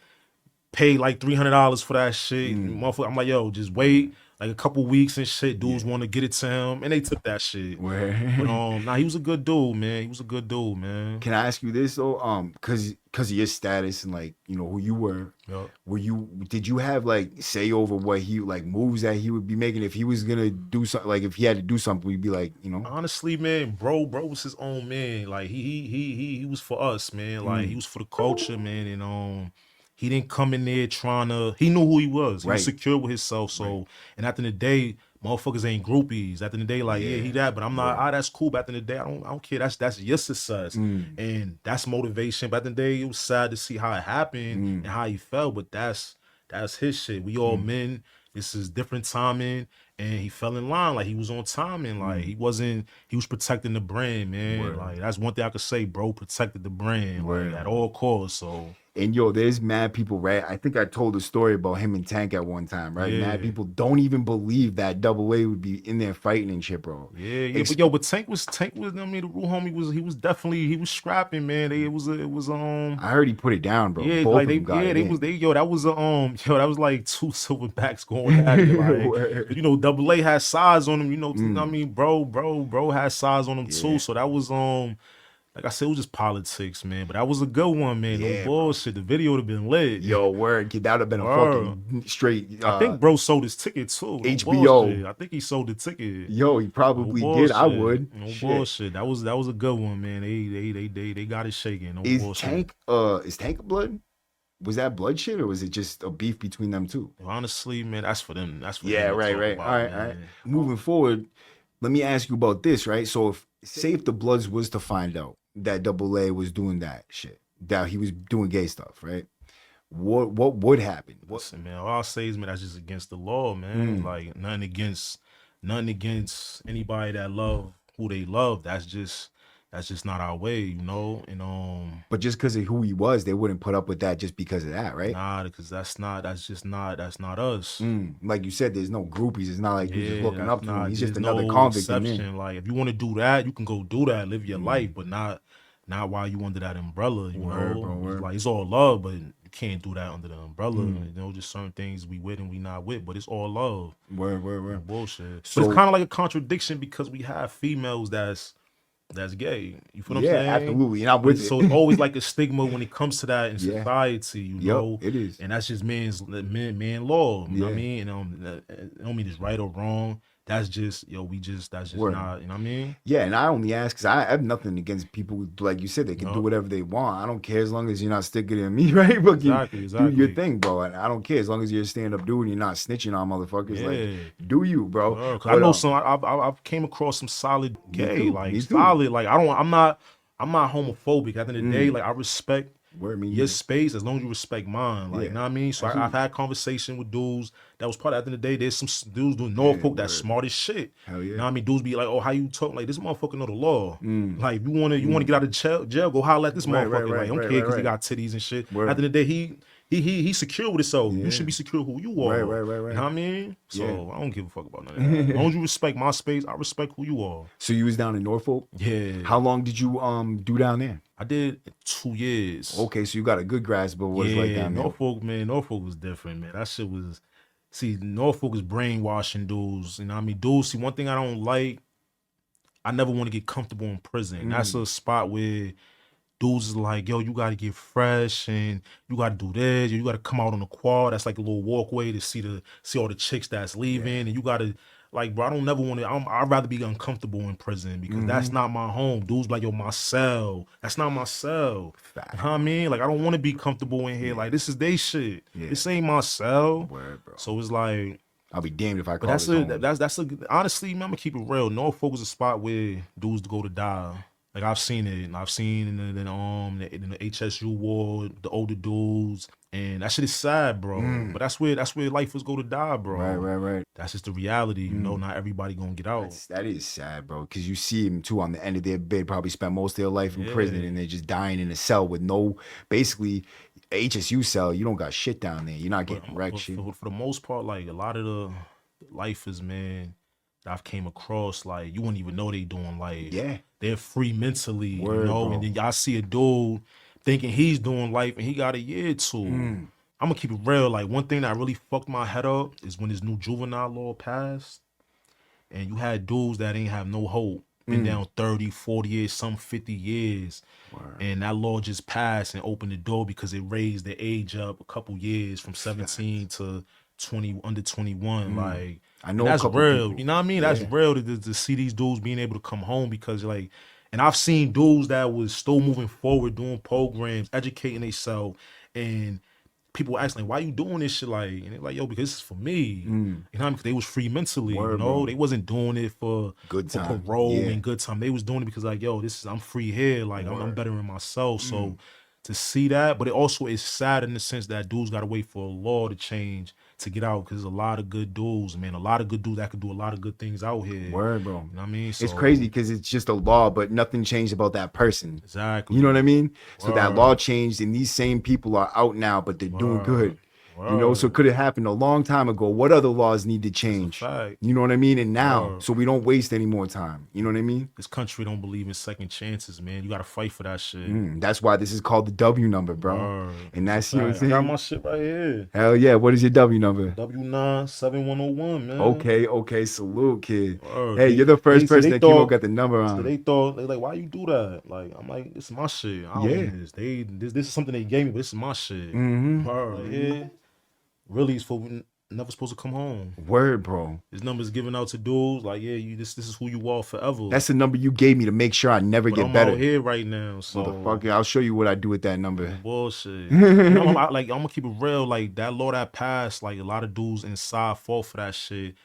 pay like $300 for that shit. Motherfucker, I'm like, yo, just wait like a couple weeks and shit. Dudes want to get it to him, and they took that shit. Word. But nah, he was a good dude, man. He was a good dude, man. Can I ask you this though? Cause of your status and like, you know, who you were, Yup. did you have like say over what he like moves that he would be making if he was gonna do something, like if he had to do something, we'd be like, you know? Honestly, man, bro was his own man. Like he was for us, man. Like he was for the culture, man. And he didn't come in there he knew who he was. He was secure with himself. So, and at the end of the day, motherfuckers ain't groupies. At the end of the day, like, yeah, he that, but I'm not, that's cool. But at the end of the day, I don't care. That's your success. And that's motivation. But at the end of the day, it was sad to see how it happened and how he felt. But that's his shit. We all men. This is different timing. And he fell in line. Like, he was on timing. Like, he was protecting the brand, man. Like, that's one thing I could say, bro, protected the brand. Like, at all costs. So. And yo, there's mad people, right? I think I told a story about him and Tank at one time, right? Yeah. Mad people don't even believe that Double A would be in there fighting and shit, bro. Yeah. But Tank was. I mean, the real homie was scrapping, man. It was. I heard he put it down, bro. Yeah, Both like of them got it in. that was like two silverbacks going at it. Like, you know, Double A had size on him. You know, I mean, bro had size on him too. So that like I said, it was just politics, man. But that was a good one, man. Yeah, No bullshit. The video would have been lit. Yo, word, kid, that would have been a fucking straight. I think bro sold his ticket too. No HBO. bullshit. I think he sold the ticket. Yo, he probably No did. I bullshit. would. No Shit. bullshit. That was a good one, man. They got it shaking. No Is bullshit. Tank blood? Was that blood shit or was it just a beef between them two? Honestly, man, that's for them. That's for Yeah, them to right, talk right. about, All right, man. all right. Moving forward, let me ask you about this, right? So if the Bloods was to find out that Double A was doing that shit, that he was doing gay stuff, right? What would happen? Listen, man, all I'll say is, man, that's just against the law, man. Like nothing against anybody that love who they love. That's just not our way, you know. And But just because of who he was, they wouldn't put up with that just because of that, right? nah, because that's not us. Like you said, there's no groupies. It's not like you're just looking that's up to him. not- He's just there's another no convict in exception. there. Like if you want to do that, you can go do that, live your life, but not while you under that umbrella. You Word, know, bro, word. It's like it's all love, but you can't do that under the umbrella. You know, just certain things we with and we not with, but it's all love. Word. Bullshit. So- So it's kind of like a contradiction because we have females that's gay. You feel what I'm saying? Absolutely. And I'm with So it. it's always like a stigma when it comes to that in Yeah. society, you Yup, know. it is. And that's just man law. You know what I Yeah. mean? And I don't mean it's right or wrong. That's just that's just Word. not, you know what I mean? Yeah, and I only ask because I have nothing against people who, like you said, they can do No. whatever they want. I don't care as long as you're not sticking in me, right? But Exactly. do your thing, bro. And I don't care as long as you're a stand-up dude and you're not snitching on motherfuckers. Yeah. Like, do you, bro? 'Cause But, I know some. I've came across some solid gay, too, like me too. solid. Like I'm not homophobic. At the end of the day, like I respect Word, me your neither. space as long as you respect mine. Like Yeah, you know what I mean. So absolutely. I've had conversation with dudes that was part. At the end of the day, there's some dudes doing Norfolk that's word. smart as shit. Hell yeah. You know what I mean? Dudes be like, oh, how you talk? Like this motherfucker know the law. Like you wanna get out of jail, go holler at this Right, motherfucker. right, Like right, don't right, care because right, he got titties and shit. Word. At the end of the day, he secure with himself. Yeah. You should be secure who you are. Right. You know what I mean? So Yeah. I don't give a fuck about none of that. As long as you respect my space, I respect who you are. So you was down in Norfolk? Yeah. How long did you do down there? I did 2 years. Okay, so you got a good grasp of what it's like down there. Norfolk was different, man. That shit was. See, Norfolk is brainwashing dudes. You know what I mean? Dudes, see, one thing I don't like, I never want to get comfortable in prison. That's a spot where dudes is like, yo, you got to get fresh and you got to do this. You got to come out on the quad. That's like a little walkway to see all the chicks that's leaving. And you got to, like, bro, I don't never want to, I'd rather be uncomfortable in prison because that's not my home. Dudes be like, yo, my cell. That's not my cell. Fact. You know what I mean? Like, I don't want to be comfortable in here. Like, this is they shit. Yeah. This ain't my cell. Word, bro. So it's like, I'll be damned if I but call this that's home. honestly, man, I'm gonna keep it real. Norfolk is a spot where dudes go to die. Like I've seen it, and I've seen in the HSU ward, the older dudes, and that shit is sad, bro. But that's where lifers go to die, bro. Right. That's just the reality, you know. Not everybody gonna get out. That is sad, bro. Because you see them too on the end of their bed, probably spend most of their life in prison, and they're just dying in a cell with no, basically, HSU cell. You don't got shit down there. You're not getting wrecked. Shit. For the most part, like a lot of the lifers, man, that I've came across, like you wouldn't even know they doing life. Yeah. They're free mentally, Word, you know. bro. And then y'all see a dude thinking he's doing life, and he got a year or two. I'm gonna keep it real. Like one thing that really fucked my head up is when this new juvenile law passed, and you had dudes that ain't have no hope. Been down 30, 40 years, some 50 years. And that law just passed and opened the door because it raised the age up a couple years from 17 to 20, under 21. Like, I know that's a couple real. people. You know what I mean? That's real to see these dudes being able to come home because, like, and I've seen dudes that was still moving forward, doing programs, educating themselves, and people asking, like, why you doing this shit? Like, and they're like, yo, because this is for me. You know what I mean? Because they was free mentally, Word, you know? bro. They wasn't doing it for Good time. parole Yeah. and good time. They was doing it because, like, yo, I'm free here. Like, I'm bettering myself. So to see that, but it also is sad in the sense that dudes got to wait for a law to change to get out because there's a lot of good dudes, man. A lot of good dudes that could do a lot of good things out here. Word, bro. You know what I mean? It's crazy because it's just a law, but nothing changed about that person. Exactly. You know what I mean? So that Word. law changed, and these same people are out now, but they're doing good. You know, so it could have happened a long time ago. What other laws need to change? You know what I mean? And now, so we don't waste any more time. You know what I mean? This country don't believe in second chances, man. You got to fight for that shit. That's why this is called the W number, bro. And that's, you know what I'm saying? I got my shit right here. Hell yeah. What is your W number? W97101, man. Okay. Salute, kid. Hey, you're the first person that Kimo got the number on. So they thought, they like, why you do that? Like, I'm like, this is my shit. I don't want this. This is something they gave me, but this is my shit. Yeah. Really, it's for never supposed to come home. Word, bro. This number's given out to dudes like, yeah, this is who you are forever. That's the number you gave me to make sure I never get better. I'm out here right now, so motherfucker, I'll show you what I do with that number. Bullshit. I'm gonna keep it real. Like that law that passed, like a lot of dudes inside fall for that shit.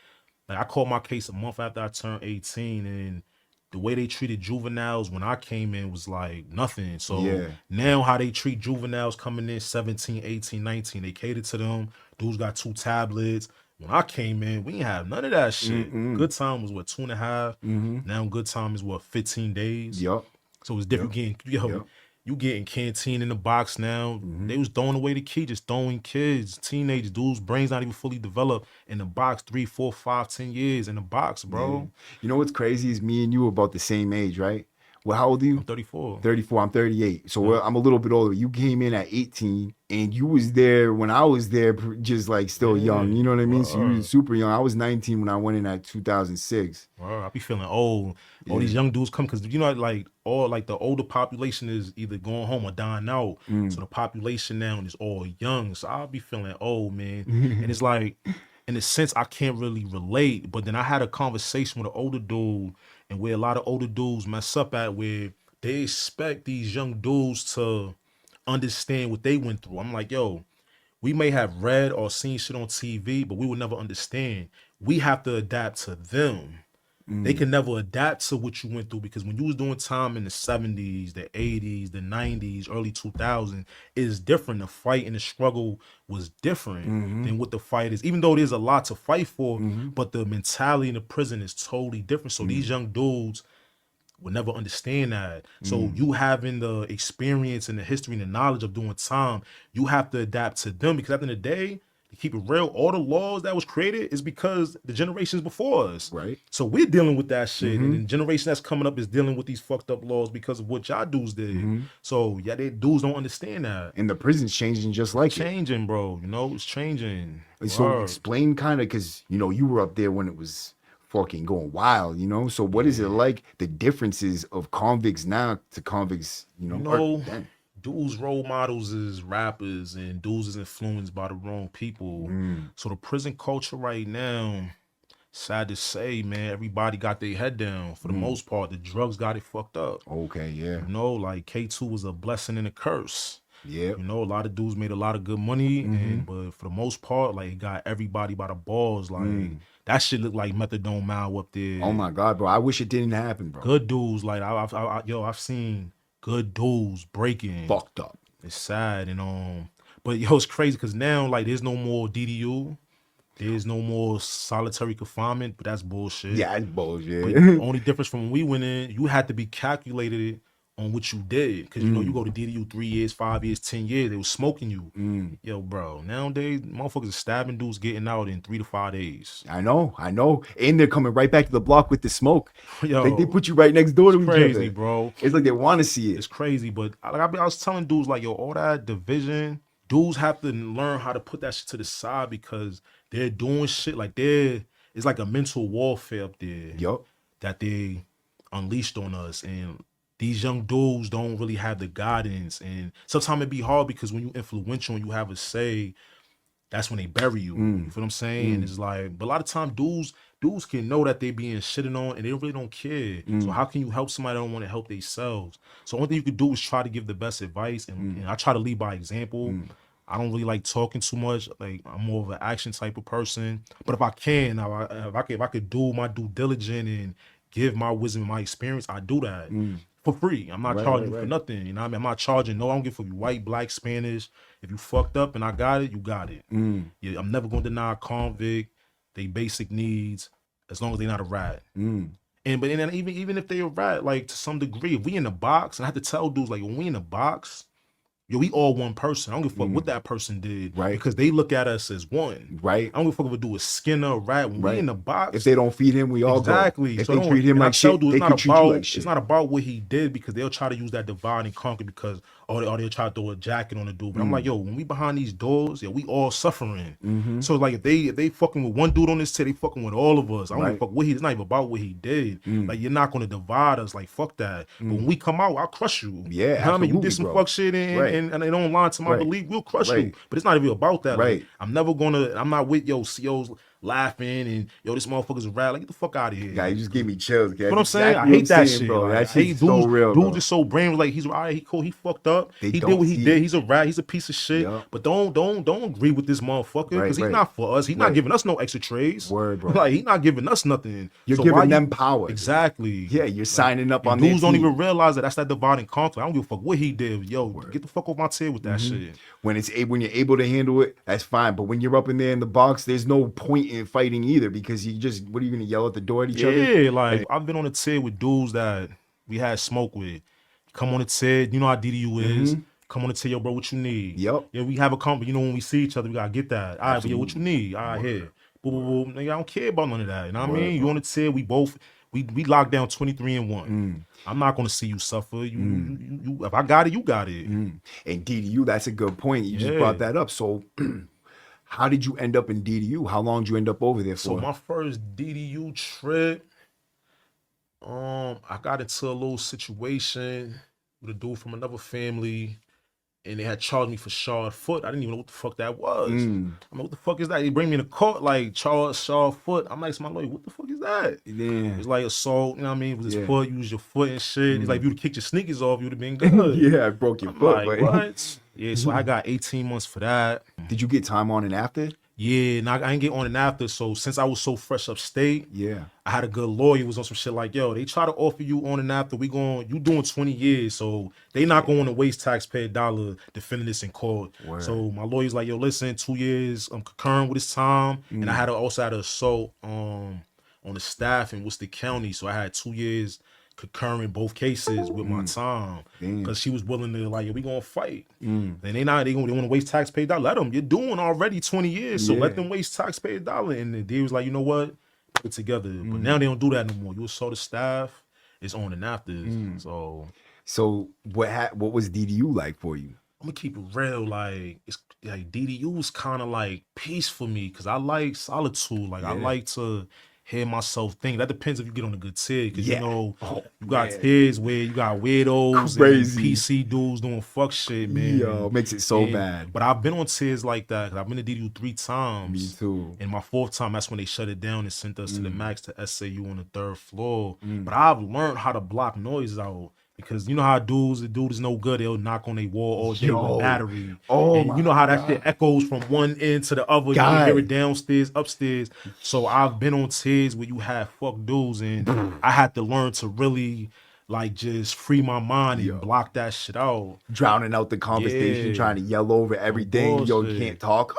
Like I called my case a month after I turned 18, and the way they treated juveniles when I came in was like nothing. So now how they treat juveniles coming in 17, 18, 19, they cater to them. Dudes got 2 tablets. When I came in, we didn't have none of that shit. Good time was what, 2.5? Now good time is what, 15 days? Yup. So it's different you getting canteen in the box now. They was throwing away the key, just throwing kids, teenagers, dudes, brains not even fully developed in the box, 3, 4, 5, 10 years in the box, bro. You know what's crazy is me and you are about the same age, right? Well, how old are you? I'm 34. 34, I'm 38. So I'm a little bit older. You came in at 18 and you was there when I was there, just like still young. You know what I mean? So you were super young. I was 19 when I went in at 2006. I be feeling old. All these young dudes come because, you know, like all like the older population is either going home or dying out. So the population now is all young. So I'll be feeling old, man. And it's like, in a sense, I can't really relate. But then I had a conversation with an older dude, and where a lot of older dudes mess up at, where they expect these young dudes to understand what they went through. I'm like, yo, we may have read or seen shit on TV, but we will never understand. We have to adapt to them. They can never adapt to what you went through, because when you was doing time in the 70s, the 80s, the 90s, early 2000s, it's different. The fight and the struggle was different than what the fight is, even though there's a lot to fight for, but the mentality in the prison is totally different. So these young dudes will never understand that. So you having the experience and the history and the knowledge of doing time, you have to adapt to them, because at the end of the day, to keep it real, all the laws that was created is because the generations before us. Right. So we're dealing with that shit. And the generation that's coming up is dealing with these fucked up laws because of what y'all dudes did. So yeah, they dudes don't understand that. And the prison's changing just like changing, bro. You know, it's changing. So explain kind of, because, you know, you were up there when it was fucking going wild, you know? So what is it like, the differences of convicts now to convicts, you know? Dudes' role models is rappers, and dudes is influenced by the wrong people. So the prison culture right now, sad to say, man, everybody got their head down for the most part. The drugs got it fucked up. Okay, yeah. You know, like K2 was a blessing and a curse. Yeah. You know, a lot of dudes made a lot of good money, but for the most part, like, it got everybody by the balls. Like, that shit looked like methadone mile up there. Oh my God, bro. I wish it didn't happen, bro. Good dudes, like, I've seen good dudes breaking. Fucked up. It's sad, and but yo, it's crazy because now, like, there's no more DDU, there's no more solitary confinement, but that's bullshit. Yeah, that's bullshit. But the only difference from when we went in, you had to be calculated on what you did, because you know, you go to DDU 3 years, 5 years, 10 years, they was smoking you. Yo, bro, nowadays motherfuckers are stabbing dudes, getting out in 3 to 5 days. I know, and they're coming right back to the block with the smoke. Yo, like, they put you right next door to each other. Crazy, bro. It's like they want to see it. It's crazy, but like I was telling dudes, like, yo, all that division, dudes have to learn how to put that shit to the side, because they're doing shit like it's like a mental warfare up there. Yup. That they unleashed on us, and these young dudes don't really have the guidance, and sometimes it be hard, because when you influential and you have a say, that's when they bury you. You feel what I'm saying? And it's like, but a lot of times dudes can know that they being shitted on, and they really don't care. So how can you help somebody that don't want to help themselves? So one thing you could do is try to give the best advice, and I try to lead by example. I don't really like talking too much. Like, I'm more of an action type of person. But if I can, if I could do my due diligence and give my wisdom and my experience, I do that. For free. I'm not charging you for nothing. You know what I mean? I'm not charging. No, I don't give a fuck if you white, black, Spanish. If you fucked up and I got it, you got it. Yeah, I'm never gonna deny a convict they basic needs, as long as they're not a rat. And even if they a rat, like, to some degree, if we in the box, and I have to tell dudes, like, when we in the box, yo, we all one person. I don't give a fuck what that person did. Right. Because they look at us as one. Right. I don't give a fuck if we do a skin or a rat. When we in the box. If they don't feed him, we all exactly. go. If So they treat him like shit, they can treat you like shit. It's not about what he did, because they'll try to use that divide and conquer, because they'll try to throw a jacket on the dude. But I'm like, yo, when we behind these doors, yeah, we all suffering. So like if they fucking with one dude on this tip, they fucking with all of us. I don't give a fuck what it's not even about what he did. Like, you're not gonna divide us. Like, fuck that. But when we come out, I'll crush you. Yeah, you know what I mean? You did some bro. fuck shit and they don't lie to my belief, we'll crush you. But it's not even about that. Like, I'm not with COs laughing and yo, this motherfucker's a rat. Like, get the fuck out of here. Yeah, you just gave me chills. You know what I'm saying? I hate that shit, bro. Like, That shit's so real, dudes is so brainless. Like, he's all right, he cool, he fucked up. He did what he did. He's a rat. He's a piece of shit. But don't agree with this motherfucker, because he's not for us. He's not giving us no extra trades. Word, bro. Like, he's not giving us nothing. You're giving them power. Exactly. Yeah, you're signing up on dudes don't even realize that's that divide and conquer. I don't give a fuck what he did. Yo, get the fuck off my tail with that shit. When you're able to handle it, that's fine. But when you're up in there in the box, there's no point in fighting either, because what are you gonna yell at the door at each other? Yeah, like I've been on the tier with dudes that we had smoke with. Come on the tier, you know how DDU is. Come on the tier, yo, bro, what you need? Yep. Yeah, we have a company. You know, when we see each other, we gotta get that. All right, but yo, what you need? All right, here. Boom, boom, boom. Nigga, I don't care about none of that. You know what I mean? You on the tier, we locked down 23-1. I'm not gonna see you suffer. You if I got it, you got it. And DDU, that's a good point. You just brought that up. So how did you end up in DDU? How long did you end up over there for? So my first DDU trip, I got into a little situation with a dude from another family, and they had charged me for shod foot. I didn't even know what the fuck that was. I'm like, what the fuck is that? They bring me to court like shod foot. I'm like, to my lawyer, what the fuck is that? Yeah. It's like assault, you know what I mean? With his foot, use your foot and shit. He's like, if you'd have kicked your sneakers off, you'd have been good. Yeah, I broke your foot. Like, what? Yeah, so I got 18 months for that. Did you get time on and after? Yeah, I didn't get on and after. So since I was so fresh upstate, I had a good lawyer who was on some shit like, yo, they try to offer you on and after. You doing 20 years, so they not going to waste taxpayer dollar defending this in court. Word. So my lawyer's like, yo, listen, 2 years, I'm concurring with his time, and I also had an assault on the staff in Worcester County, so I had 2 years concurring both cases with my time, because she was willing to, like, yo, we gonna fight. And they want to waste taxpayer dollar. Let them. You're doing already 20 years, so let them waste taxpayer dollar. And the deal was like, you know what, put it together. But now they don't do that no more. You assault the staff, it's on and after. So what was DDU like for you? I'm gonna keep it real. Like, it's like DDU was kind of like peace for me, because I like solitude. Like, I like to hear myself think. That depends if you get on a good tier, because you know you got tiers where you got weirdos and PC dudes doing fuck shit, man. Yo, makes it so bad. But I've been on tiers like that, because I've been to DDU 3 times. Me too. And my 4th time, that's when they shut it down and sent us to the max to SAU on the 3rd floor. But I've learned how to block noise out. Because you know how the dude is no good, they'll knock on their wall all day with a battery. And you know how that shit echoes from one end to the other. You can hear it downstairs, upstairs. So I've been on tiers where you have fuck dudes, and I had to learn to really like just free my mind and block that shit out. Drowning out the conversation, trying to yell over everything. Bullshit. Yo, you can't talk.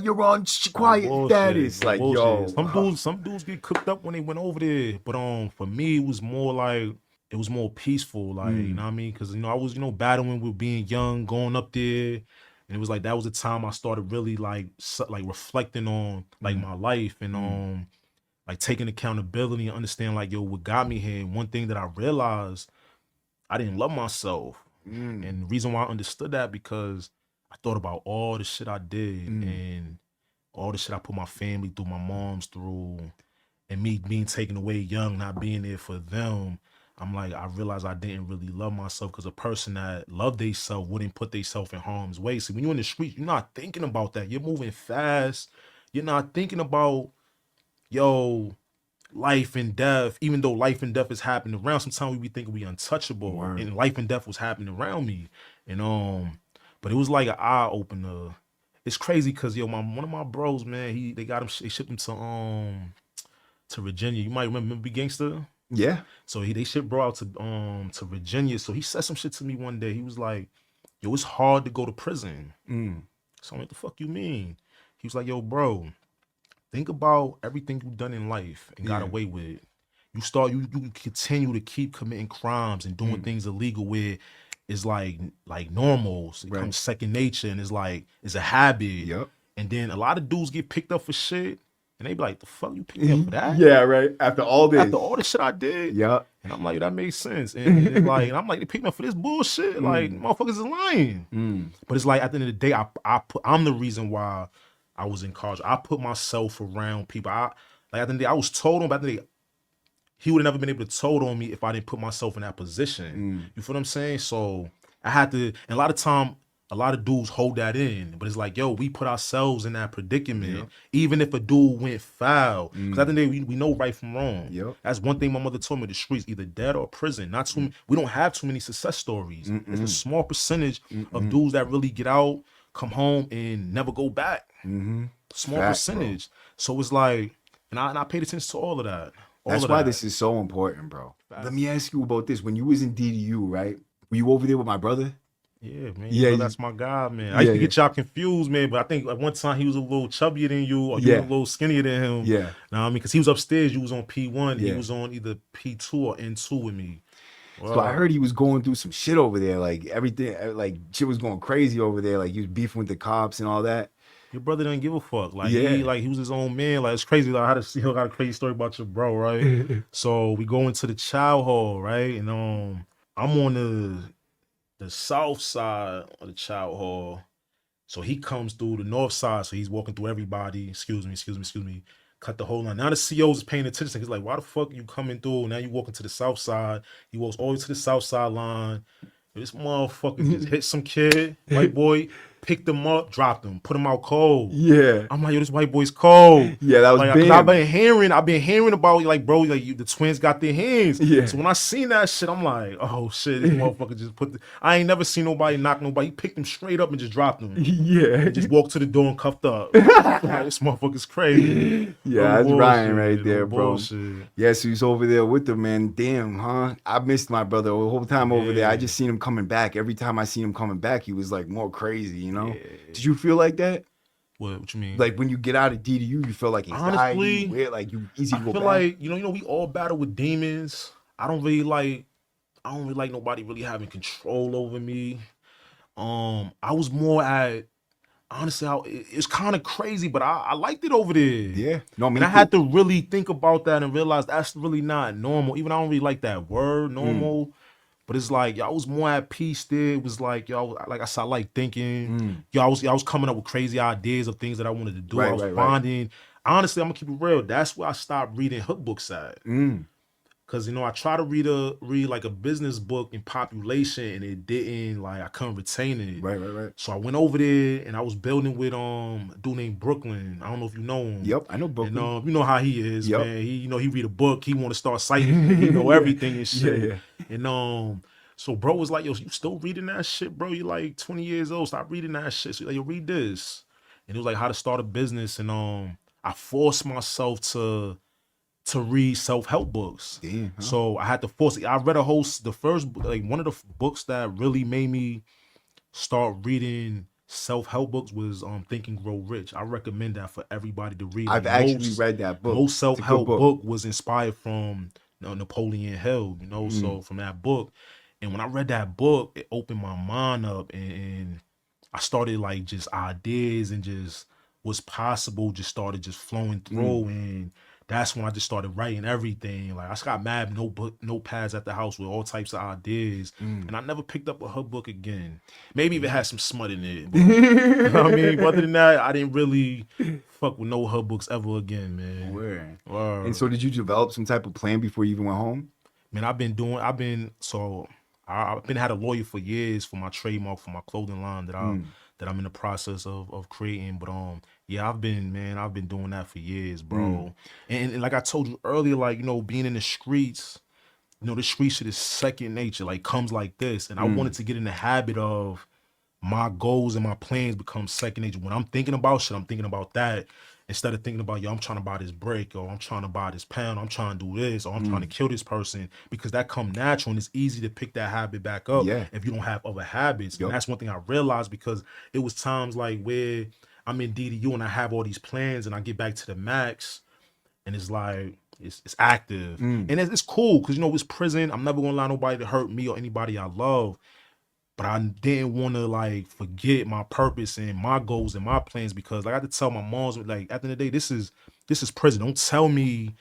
You're on quiet status. Like, yo. Some dudes get cooked up when they went over there. But for me, it was more like, it was more peaceful, like, you know what I mean? Because, you know, I was, battling with being young, going up there. And it was like, that was the time I started really, like reflecting on, like, my life and, like, taking accountability and understanding, like, yo, what got me here. And one thing that I realized, I didn't love myself. And the reason why I understood that, because I thought about all the shit I did and all the shit I put my family through, my mom's through, and me being taken away young, not being there for them. I'm like, I realized I didn't really love myself, because a person that loved themselves wouldn't put themselves in harm's way. See, when you're in the streets, you're not thinking about that. You're moving fast. You're not thinking about, yo, life and death. Even though life and death is happening around, sometimes we be thinking we untouchable. Word. And life and death was happening around me. And but it was like an eye opener. It's crazy because one of my bros, man, they shipped him to Virginia. You might remember Big Gangster. Yeah. So they shipped bro out to Virginia. So he said some shit to me one day. He was like, yo, it's hard to go to prison. So I'm like, what the fuck you mean? He was like, yo, bro, think about everything you've done in life and got away with. You continue to keep committing crimes and doing things illegal where is like normal. So it becomes second nature, and it's a habit. Yep. And then a lot of dudes get picked up for shit, and they be like, "The fuck you picked me up for that?" Yeah, right. After all this, After all the shit I did. Yep. And I'm like, that makes sense. And it's like, and I'm like, they picked me up for this bullshit. Like, motherfuckers is lying. But it's like at the end of the day, I'm the reason why I was incarcerated. I put myself around people. Like at the end of the day, I was told on, but at the end of the day, he would have never been able to told on me if I didn't put myself in that position. You feel what I'm saying? So I had to, and a lot of time, a lot of dudes hold that in, but it's like, yo, we put ourselves in that predicament, even if a dude went foul. Because at the end of the day, we know right from wrong. That's one thing my mother told me: the streets, either dead or prison. Not too. We don't have too many success stories. There's a small percentage of dudes that really get out, come home, and never go back. Small percentage. Bro. So it's like, and I paid attention to all of that. That's why this is so important, bro. Let me ask you about this. When you was in DDU, right? Were you over there with my brother? Yeah, man. Yeah, that's my guy, man. I used to get y'all confused, man. But I think at one time he was a little chubbier than you, or you were a little skinnier than him. Yeah. Know what I mean? Because he was upstairs, you was on P1. He was on either P2 or N2 with me. So I heard he was going through some shit over there. Like everything, like shit was going crazy over there. Like he was beefing with the cops and all that. Your brother didn't give a fuck. Like he was his own man. Like it's crazy. Like I got a crazy story about your bro, right? So we go into the chow hall, right? And I'm on the south side of the chow hall. So he comes through the north side. So he's walking through everybody. Excuse me. Cut the whole line. Now the CO's is paying attention. He's like, why the fuck you coming through? Now you walking to the south side. He walks all the way to the south side line. This motherfucker just hit some kid, white boy, picked him up, dropped him, put him out cold. Yeah. I'm like, yo, this white boy's cold. Yeah, that was like, big. I've been hearing about, like, bro, like the twins got their hands. Yeah. So when I seen that shit, I'm like, oh shit, this motherfucker just I ain't never seen nobody knock nobody. He picked him straight up and just dropped him. Yeah. And just walked to the door and cuffed up. Like, this motherfucker's crazy. Yeah, that's Ryan right there, bro. Bullshit. Yeah, so he's over there with them, man. Damn, huh? I missed my brother the whole time over there. I just seen him coming back. Every time I seen him coming back, he was like more crazy, you know? Yeah. Did you feel like that? What you mean? Like when you get out of DDU, you feel like anxiety, honestly, weird, like you easy to go back? I feel like, you know, we all battle with demons. I don't really like nobody really having control over me. I was more at, honestly, it's kind of crazy, but I liked it over there. Yeah. No, and I had to really think about that and realize that's really not normal. Even I don't really like that word, normal. But it's like, y'all was more at peace there. It was like, y'all, like I said, I like thinking. Y'all was coming up with crazy ideas of things that I wanted to do. I was finding. Honestly, I'm going to keep it real. That's where I stopped reading hook books at. Because, you know, I try to read like a business book in population, and it didn't, like, I couldn't retain it. Right. So I went over there, and I was building with a dude named Brooklyn. I don't know if you know him. Yep, I know Brooklyn. And you know how he is, man. He read a book. He want to start citing. He know everything and shit. Yeah. And so bro was like, yo, you still reading that shit, bro? You like 20 years old. Stop reading that shit. So like, yo, read this. And it was like how to start a business. And I forced myself to read self-help books. Damn, huh? So I had to force it. I read the first, like one of the books that really made me start reading self-help books was Think and Grow Rich. I recommend that for everybody to read. I've actually read that book. Most self-help book was inspired from Napoleon Hill, you know, so from that book. And when I read that book, it opened my mind up, and I started like just ideas and just what's possible just started just flowing through. And that's when I just started writing everything. Like I just got mad notepads at the house with all types of ideas. And I never picked up a hook book again. Maybe if it had some smut in it. But, you know what I mean? But other than that, I didn't really fuck with no hook books ever again, man. Word. And so did you develop some type of plan before you even went home? Man, I've been had a lawyer for years for my trademark for my clothing line that I'm in the process of creating. But yeah, I've been doing that for years, bro. And like I told you earlier, like, you know, being in the streets, you know, the street shit is second nature, like comes like this. And I wanted to get in the habit of my goals and my plans become second nature. When I'm thinking about shit, I'm thinking about that. Instead of thinking about, yo, I'm trying to buy this brick, or I'm trying to buy this pound, I'm trying to do this, or I'm trying to kill this person, because that come natural, and it's easy to pick that habit back up if you don't have other habits. And that's one thing I realized, because it was times like where I'm in DDU and I have all these plans and I get back to the max and it's like, it's active. And it's cool, because, you know, it's prison. I'm never going to allow nobody to hurt me or anybody I love. but I didn't want to like forget my purpose and my goals and my plans because like I had to tell my moms like at the end of the day, this is prison. Don't tell me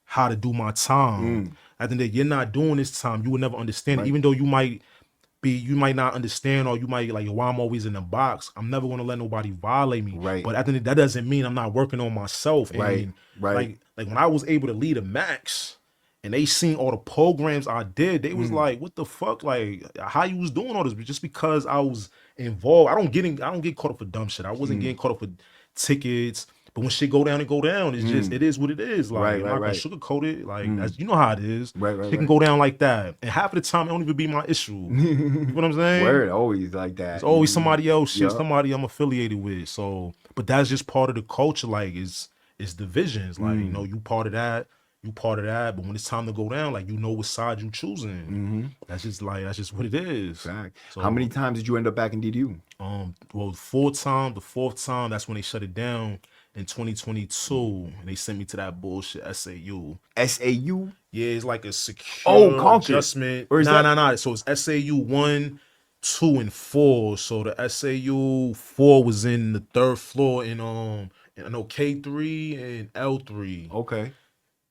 how to do my time. At the end of the day, you're not doing this time. You will never understand it. Even though you might not understand or you might like why I'm always in the box. I'm never gonna let nobody violate me. Right. But at the end of the day, that doesn't mean I'm not working on myself. And Right. like when I was able to lead a max and they seen all the programs I did, they was like, what the fuck? Like how you was doing all this? But just because I was involved, I don't get caught up for dumb shit. I wasn't getting caught up for tickets. But when shit go down, it go down. It's just, it is what it is. Like, I'm not gonna sugarcoat it. Like, that's, you know how it is. It can go down like that. And half of the time, it don't even be my issue. You know what I'm saying? Word, always like that. It's always somebody else shit, somebody I'm affiliated with. So, but that's just part of the culture. Like, it's divisions. Like, you know, you part of that. But when it's time to go down, like, you know what side you choosing. That's just what it is. Fact. So, how many times did you end up back in DDU? Well, the fourth time, that's when they shut it down. In 2022, and they sent me to that bullshit SAU. SAU? Yeah, it's like a secure adjustment. Or is nah. So it's SAU 1, 2, and 4. So the SAU 4 was in the 3rd floor in I know K3 and L3. Okay.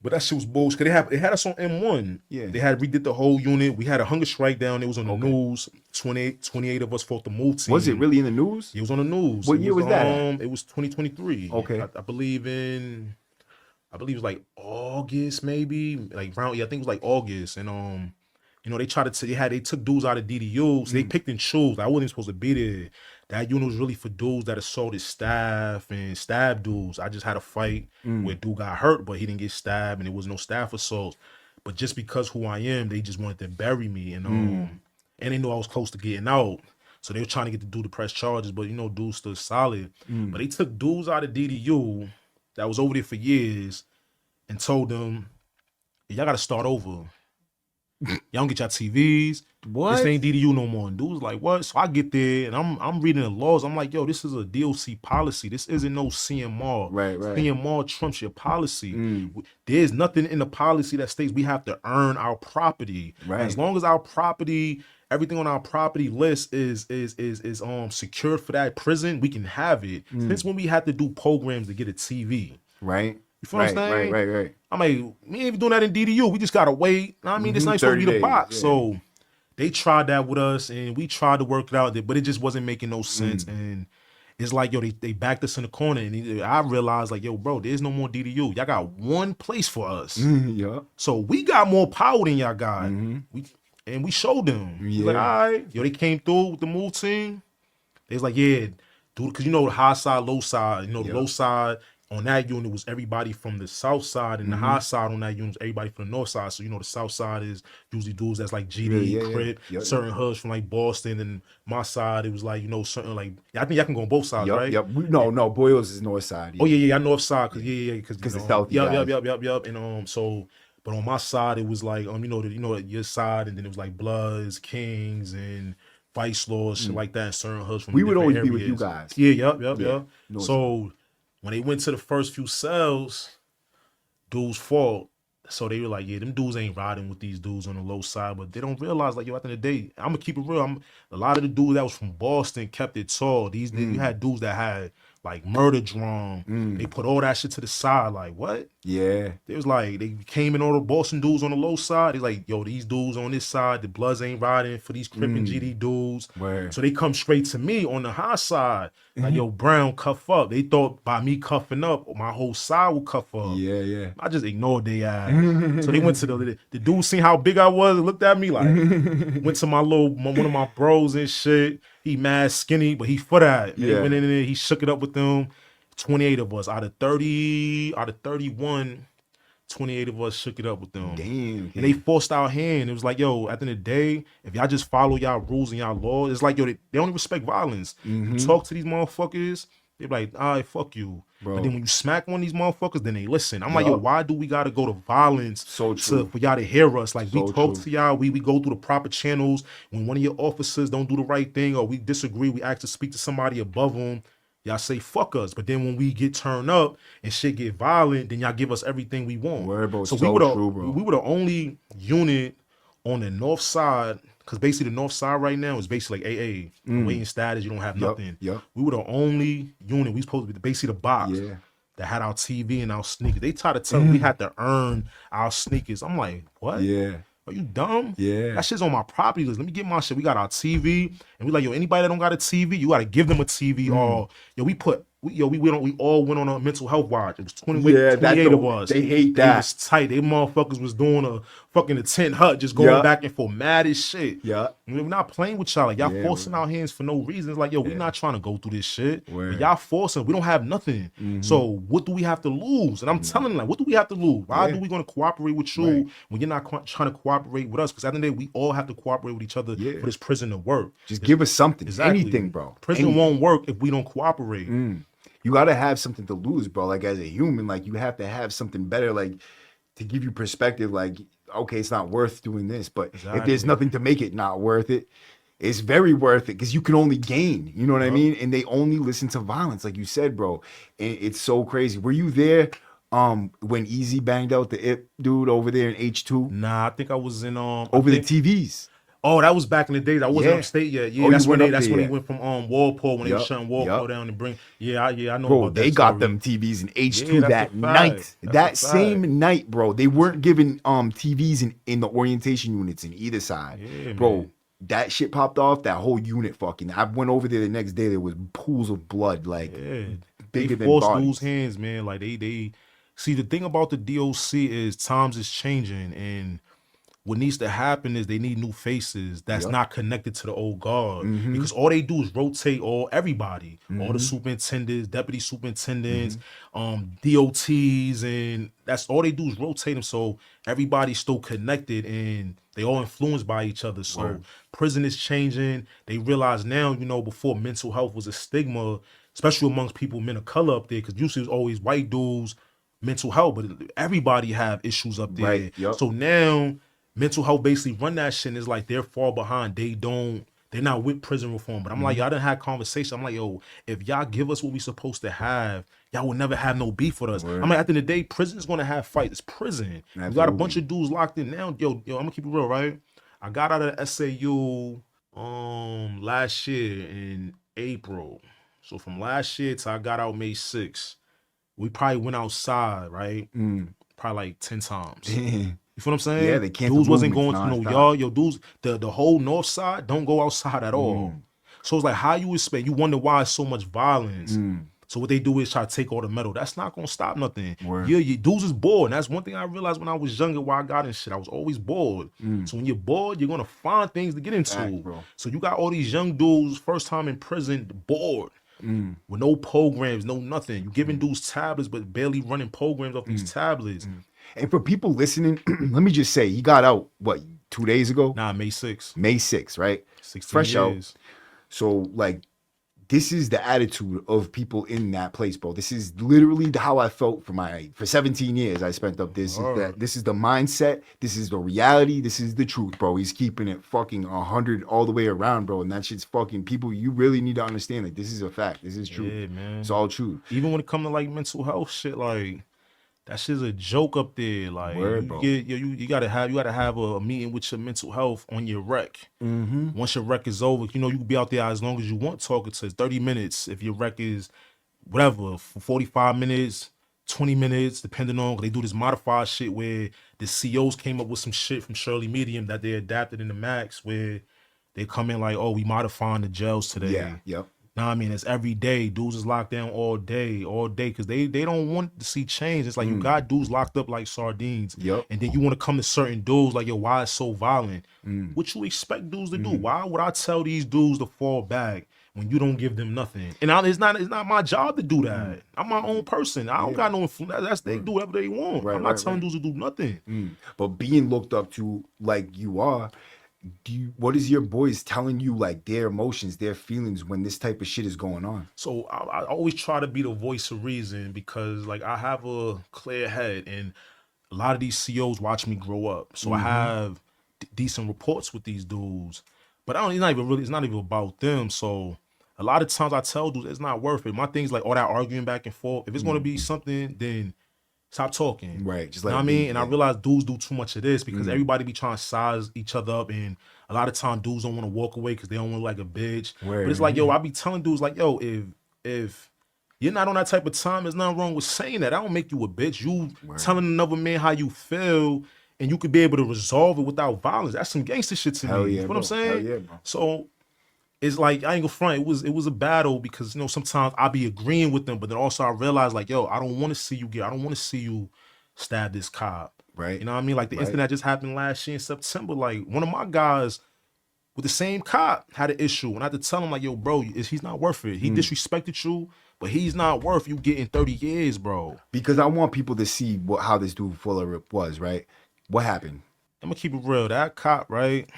But that shit was bullshit. They had us on M1. Yeah. They redid the whole unit. We had a hunger strike down. It was on the news. 28 of us fought the move team. Was it really in the news? It was on the news. What year was that? It was 2023. Okay. I believe it was like August, maybe. Like around, I think it was like August. And you know, they took dudes out of DDU, so they picked and chose. I wasn't supposed to be there. That unit was really for dudes that assaulted staff and stabbed dudes. I just had a fight where dude got hurt, but he didn't get stabbed, and there was no staff assault. But just because who I am, they just wanted to bury me, and they knew I was close to getting out. So they were trying to get the dude to press charges, but you know, dude stood solid. But they took dudes out of DDU that was over there for years and told them, y'all got to start over. Y'all don't get your TVs. What? This ain't DDU no more. And dude's like, what? So I get there and I'm reading the laws. I'm like, yo, this is a DOC policy. This isn't no CMR. Right. CMR trumps your policy. There's nothing in the policy that states we have to earn our property. Right. As long as our property, everything on our property list is secured for that prison, we can have it. Since when we had to do programs to get a TV. Right. You feel what I'm saying? Right. I'm like, we ain't even doing that in DDU. We just gotta wait. I mean, this ain't supposed to be the box. Yeah. So they tried that with us, and we tried to work it out, but it just wasn't making no sense. And it's like, yo, they backed us in the corner, and I realized, like, yo, bro, there's no more DDU. Y'all got one place for us. Yeah. So we got more power than y'all got. And we showed them. Yeah. Like, all right. Yo, they came through with the move team. They was like, yeah, dude, because you know the high side, low side. You know, the low side on that unit was everybody from the south side, and the high side on that unit was everybody from the north side. So, you know, the south side is usually dudes that's like GD, Crip, certain hoods from like Boston, and my side, it was like, you know, certain like, I think y'all can go on both sides, right? No, Boyles is north side. Yeah. Oh, yeah, north side, because the south. Yep. And so, but on my side, it was like, you know, your side, and then it was like Bloods, Kings, and Vice Lords, shit like that, and certain hoods from we would always areas. be with you guys. Yeah. So when they went to the first few cells, dudes fought. So they were like, yeah, them dudes ain't riding with these dudes on the low side, but they don't realize, like, yo, at the end of the day, I'm gonna keep it real. A lot of the dudes that was from Boston kept it tall. You had dudes that had like murder drawn. They put all that shit to the side. Like, what? Yeah. It was like they came in all the Boston dudes on the low side. They like, yo, these dudes on this side, the Bloods ain't riding for these Crip and GD dudes. Word. So they come straight to me on the high side. Like, yo, Brown, cuff up. They thought by me cuffing up, my whole side would cuff up. Yeah. I just ignored their ass. So they went to the dude, seen how big I was, and looked at me like, went to one of my bros and shit. He mad skinny, but he for that. Yeah. He went in there, he shook it up with them. 28 of us out of 31, 28 of us shook it up with them. Damn. And they forced our hand. It was like, yo, at the end of the day, if y'all just follow y'all rules and y'all laws, it's like, yo, they don't respect violence. You talk to these motherfuckers, they be like, all right, fuck you. Bro. But then when you smack one of these motherfuckers, then they listen. I'm like, yo, why do we gotta go to violence for y'all to hear us? Like, we talk to y'all, we go through the proper channels. When one of your officers don't do the right thing or we disagree, we ask to speak to somebody above them. Y'all say fuck us, but then when we get turned up and shit get violent, then y'all give us everything we want. Word, bro. So we were the only unit on the north side, because basically the North Side right now is basically like AA, waiting status. You don't have nothing. We were the only unit. We supposed to be basically the box that had our TV and our sneakers. They tried to tell us we had to earn our sneakers. I'm like, what? Yeah. Are you dumb? Yeah. That shit's on my property list. Let me get my shit. We got our TV, and we like, yo, anybody that don't got a TV, you gotta give them a TV. Or yo, we all went on a mental health watch. It was 28 of us. They hate that. It was tight. They motherfuckers was doing a fucking a tent hut, just going back and forth, mad as shit. Yeah. We're not playing with y'all. Like y'all forcing our hands for no reason. It's like, yo, we're not trying to go through this shit. But y'all forcing. We don't have nothing. So what do we have to lose? And I'm telling them, like, what do we have to lose? Why do we gonna cooperate with you when you're not trying to cooperate with us? Because at the end of the day, we all have to cooperate with each other for this prison to work. Just give us something. Exactly. Anything, bro. Prison won't work if we don't cooperate. You gotta have something to lose, bro. Like as a human, like you have to have something better, like to give you perspective. Like, okay, it's not worth doing this, but if there's nothing to make it not worth it, it's very worth it because you can only gain. You know what I mean? And they only listen to violence, like you said, bro. And it's so crazy. Were you there when Easy banged out the IP dude over there in H2? Nah, I think I was in over the TVs. Oh, that was back in the days. I wasn't upstate yet. Yeah, that's when he went from Walpole when they were shutting Walpole down and bring. I know. Bro, about they that got story. them TVs in H2 that night. That's that same night, bro. They weren't giving TVs in the orientation units in either side. Yeah, bro. Man. That shit popped off. That whole unit fucking. I went over there the next day. There was pools of blood, like bigger than bodies. They forced dudes' hands, man. Like they see the thing about the DOC is times is changing and. What needs to happen is they need new faces that's not connected to the old guard because all they do is rotate everybody, all the superintendents, deputy superintendents, DOTs, and that's all they do is rotate them. So everybody's still connected and they all influenced by each other. So prison is changing. They realize now, before mental health was a stigma, especially amongst people, men of color up there, because usually it was always white dudes, mental health, but everybody have issues up there. So now mental health basically run that shit and it's like they're far behind. They're not with prison reform. But I'm like, y'all done had conversation. I'm like, yo, if y'all give us what we supposed to have, y'all will never have no beef with us. I'm like, at the end of the day, prison's gonna have fights. It's prison. Absolutely. You got a bunch of dudes locked in now. Yo, I'm gonna keep it real, right? I got out of the SAU last year in April. So from last year till I got out May 6th, we probably went outside, right? Probably like 10 times. You feel what I'm saying? Yeah, they can't. Dudes wasn't going to no yard. Yo, dudes, the whole north side don't go outside at all. So it's like, how you expect? You wonder why so much violence. So what they do is try to take all the metal. That's not gonna stop nothing. Yeah, dudes is bored. And that's one thing I realized when I was younger, why I got in shit. I was always bored. So when you're bored, you're gonna find things to get into. So you got all these young dudes, first time in prison, bored. With no programs, no nothing. You giving dudes tablets, but barely running programs off these tablets. And for people listening, let me just say, he got out, what, 2 days ago? Nah, May 6th. May 6th, right? 16 Fresh years. out. So, like, this is the attitude of people in that place, bro. This is literally how I felt for 17 years I spent up this. This is the mindset. This is the reality. This is the truth, bro. He's keeping it fucking 100 all the way around, bro. And that shit's fucking people. You really need to understand that this is a fact. This is true. Yeah, man. It's all true. Even when it comes to like mental health shit, like that shit's a joke up there. Like you gotta have a meeting with your mental health on your rec. Once your rec is over, you can be out there as long as you want talking to 30 minutes. If your rec is whatever, for 45 minutes, 20 minutes, depending on, they do this modified shit where the COs came up with some shit from Shirley Medium that they adapted in the Max where they come in like, oh, we modifying the jails today. Nah, I mean, it's every day. Dudes is locked down all day, because they don't want to see change. It's like you got dudes locked up like sardines. And then you want to come to certain dudes like, yo, why it's so violent? What you expect dudes to do? Why would I tell these dudes to fall back when you don't give them nothing? And it's not my job to do that. I'm my own person. I don't got no influence. They do whatever they want. I'm not telling dudes to do nothing. But being looked up to like you are, what is your boys telling you, like their emotions, their feelings when this type of shit is going on? So I always try to be the voice of reason because like I have a clear head and a lot of these COs watch me grow up. So I have decent reports with these dudes, but it's not even about them. So a lot of times I tell dudes it's not worth it. My thing's like all that arguing back and forth. If it's going to be something, then stop talking. Right. Just like, you know what I mean? And I realize dudes do too much of this because everybody be trying to size each other up. And a lot of times dudes don't want to walk away because they don't want to like a bitch. Word. But it's like, yo, I be telling dudes like, yo, if you're not on that type of time, there's nothing wrong with saying that. I don't make you a bitch. You telling another man how you feel and you could be able to resolve it without violence. That's some gangster shit to Hell me. yeah, You know what bro. I'm saying? Hell yeah, bro. So it's like, I ain't gonna front. It was a battle because, you know, sometimes I be agreeing with them, but then also I realize like, yo, I don't want to see you stab this cop. Right. You know what I mean? Like the incident that just happened last year in September, like one of my guys with the same cop had an issue. And I had to tell him like, yo, bro, he's not worth it. He disrespected you, but he's not worth you getting 30 years, bro. Because I want people to see how this dude Fuller was, right? What happened? I'm gonna keep it real. That cop, right?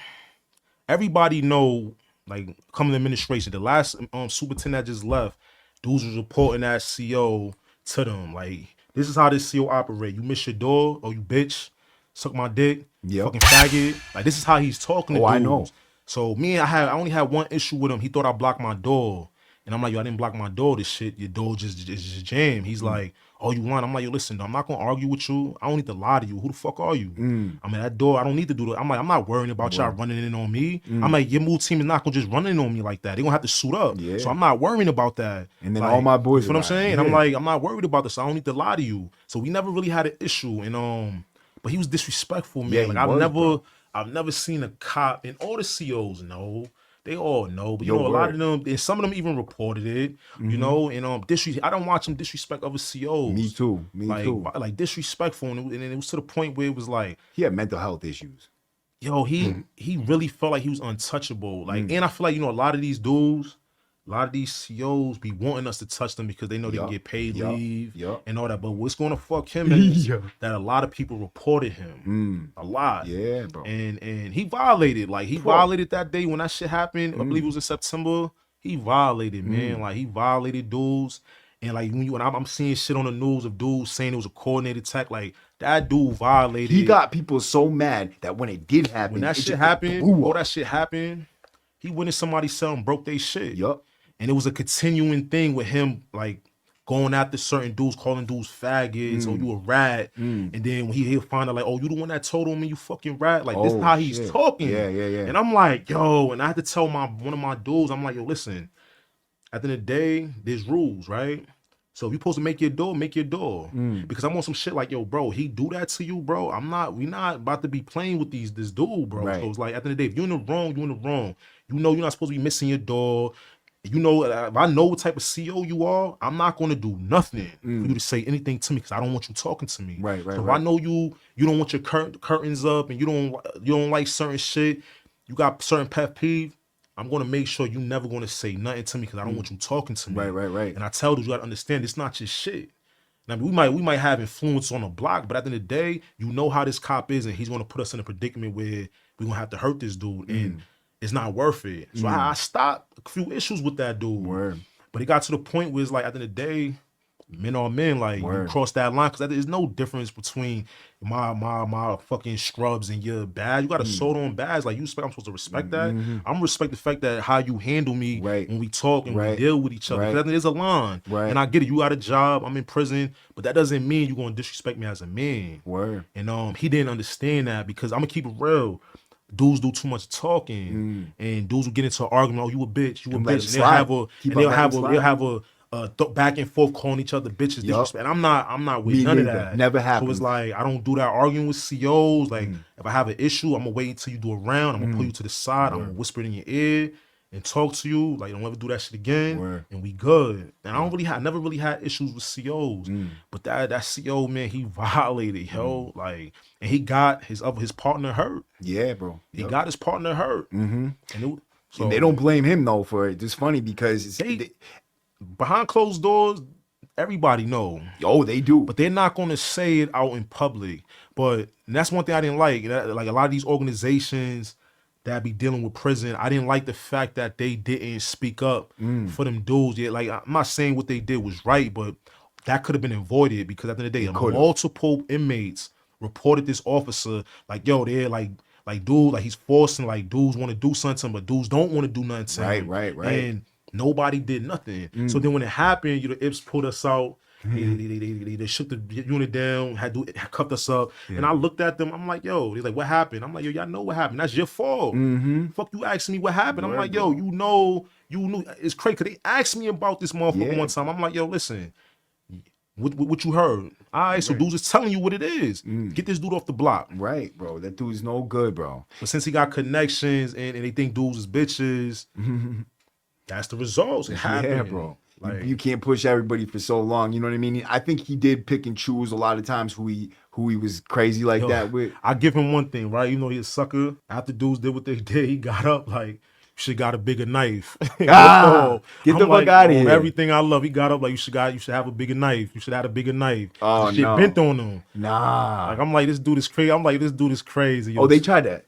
Everybody know, like, coming to administration, the last superintendent that just left, dudes was reporting that CO to them. Like, this is how this CO operate. You miss your door, or you bitch, suck my dick, fucking faggot. Like, this is how he's talking to dudes. I know. So me, I only had one issue with him. He thought I blocked my door. And I'm like, yo, I didn't block my door. This shit, your door just jammed. He's like, oh, you lying? I'm like, yo, listen, I'm not gonna argue with you. I don't need to lie to you. Who the fuck are you? I mean, that door, I don't need to do that. I'm like, I'm not worrying about y'all running in on me. I'm like, your move team is not gonna just run in on me like that. They gonna have to suit up. Yeah. So I'm not worrying about that. And then like, all my boys, you know what I'm saying? Yeah. And I'm like, I'm not worried about this. I don't need to lie to you. So we never really had an issue. And but he was disrespectful, man. Yeah, like I've never seen a cop, and all the COs know. They all know, but you know, a lot of them, and some of them even reported it, you know, and I don't watch them disrespect other COs. Me too. Like disrespectful, and it was to the point where it was like, he had mental health issues. Yo, he really felt like he was untouchable. Like, and I feel like, you know, a lot of these dudes, a lot of these COs be wanting us to touch them because they know they can get paid leave and all that. But what's going to fuck him is that a lot of people reported him. A lot. Yeah, bro. And he violated. Like, he violated that day when that shit happened. I believe it was in September. He violated, man. Like, he violated dudes. And like when I'm seeing shit on the news of dudes saying it was a coordinated attack, like that dude violated. He got people so mad that when it did happen, when that shit happened, all that shit happened, he went in somebody's cell and broke their shit. Yup. And it was a continuing thing with him, like going after certain dudes, calling dudes faggots, or you a rat. And then when he'll find out, like, oh, you the one that told him you fucking rat. Like, this is how he's talking. Yeah. And I'm like, yo, and I had to tell one of my dudes, I'm like, yo, listen, at the end of the day, there's rules, right? So if you're supposed to make your door, make your door. Because I'm on some shit like, yo, bro, he do that to you, bro. We not about to be playing with this dude, bro. Right. So it's like, at the end of the day, if you're in the wrong, you're in the wrong. You know you're not supposed to be missing your door. You know, if I know what type of CO you are, I'm not going to do nothing for you to say anything to me because I don't want you talking to me. Right. So if I know you don't want your curtains up and you don't like certain shit, you got certain pet peeve, I'm going to make sure you never going to say nothing to me because I don't want you talking to me. Right. And I tell you, you got to understand, it's not your shit. I mean, we might have influence on the block, but at the end of the day, you know how this cop is, and he's going to put us in a predicament where we're going to have to hurt this dude. And it's not worth it. So I stopped a few issues with that dude. But it got to the point where it's like, at the end of the day, men are men. Like, you cross that line, because there's no difference between my fucking scrubs and your badge. You got a sold on badge. Like, I'm supposed to respect that. I'm respect the fact that how you handle me when we talk and we deal with each other. Because there's a line. And I get it. You got a job. I'm in prison. But that doesn't mean you're going to disrespect me as a man. And he didn't understand that, because I'm going to keep it real. Dudes do too much talking, and dudes will get into an argument. Oh, you a bitch, you a bitch. And they'll have a back and forth calling each other bitches. And I'm not with none of that. Never happened. So it's like, I don't do that arguing with COs. Like, if I have an issue, I'm gonna wait until you do a round. I'm gonna pull you to the side. I'm gonna whisper it in your ear and talk to you. Like, don't ever do that shit again. And we good. And I never really had issues with COs. But that CO, man, he violated, yo. Like, and he got his partner hurt. Yeah, bro. He got his partner hurt. And they don't blame him though for it. It's funny because behind closed doors, everybody know. Oh, they do. But they're not going to say it out in public. But that's one thing I didn't like. Like, a lot of these organizations that be dealing with prison, I didn't like the fact that they didn't speak up for them dudes. Yeah, like, I'm not saying what they did was right, but that could have been avoided, because at the end of the day, multiple inmates reported this officer like, yo, they're like dude, like, he's forcing, like, dudes want to do something, but dudes don't want to do nothing to him. Right. And nobody did nothing. So then when it happened, the IPS pulled us out, They shook the unit down, cuffed us up, and I looked at them. I'm like, yo, they're like, what happened? I'm like, yo, y'all know what happened. That's your fault. Fuck you asking me what happened. I'm like, yo, you knew. It's crazy. Cause they asked me about this motherfucker one time. I'm like, yo, listen, what you heard? All right, so dude's just telling you what it is. Get this dude off the block. Right, bro. That dude's no good, bro. But since he got connections and they think dudes is bitches, that's the results. It happened. Yeah, bro. Like, you can't push everybody for so long. You know what I mean? I think he did pick and choose a lot of times who he was crazy like that with. I give him one thing, right? You know, he's a sucker. After dudes did what they did, he got up like, should got a bigger knife. Get the fuck out of here. Everything I love, he got up like, you should have a bigger knife. You should have a bigger knife. Oh, shit no. bent on him. Nah. Like, I'm like, this dude is crazy. Yo. Oh, they tried to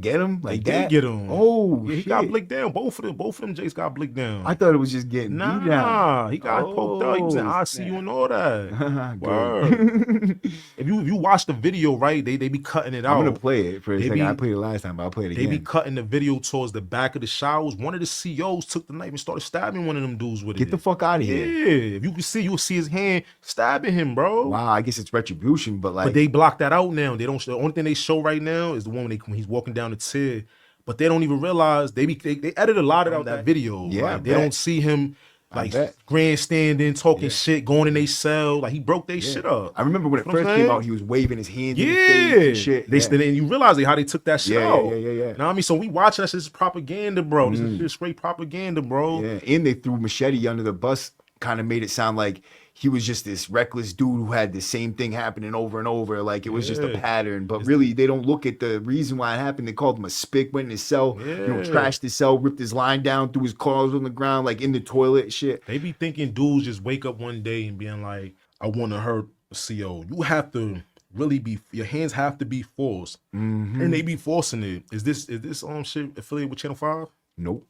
get him like they that? Did get him. Oh, yeah, he got blicked down. Both of them Jakes got blicked down. I thought it was just getting beat down. Nah, he got poked up. He was in ICU and all that. Word. If you watch the video, right, they be cutting it out. I'm gonna play it for a second. I played it last time, but I'll play it again. They be cutting the video towards the back of the showers. One of the COs took the knife and started stabbing one of them dudes with it. Get the fuck out of here. Yeah, if you can see, you'll see his hand stabbing him, bro. Wow, I guess it's retribution, but like. But they block that out now. They don't. The only thing they show right now is the one when he's walking down the tier. But they don't even realize they edit a lot of that video. Yeah, right? They don't see him like grandstanding, talking shit, going in their cell. Like he broke their shit up. I remember when it first came out, he was waving his hands in his face and shit. And you realize how they took that shit out. Yeah. You know what I mean? So we watching that shit. This is propaganda, bro. This is straight propaganda, bro. Yeah, and they threw Machete under the bus. Kind of made it sound like he was just this reckless dude who had the same thing happening over and over. Like it was just a pattern. But really, they don't look at the reason why it happened. They called him a spick, went in his cell, trashed his cell, ripped his line down, threw his clothes on the ground, like in the toilet and shit. They be thinking dudes just wake up one day and being like, I want to hurt a CO. You have to really your hands have to be forced. And they be forcing it. Is this shit affiliated with Channel 5? Nope.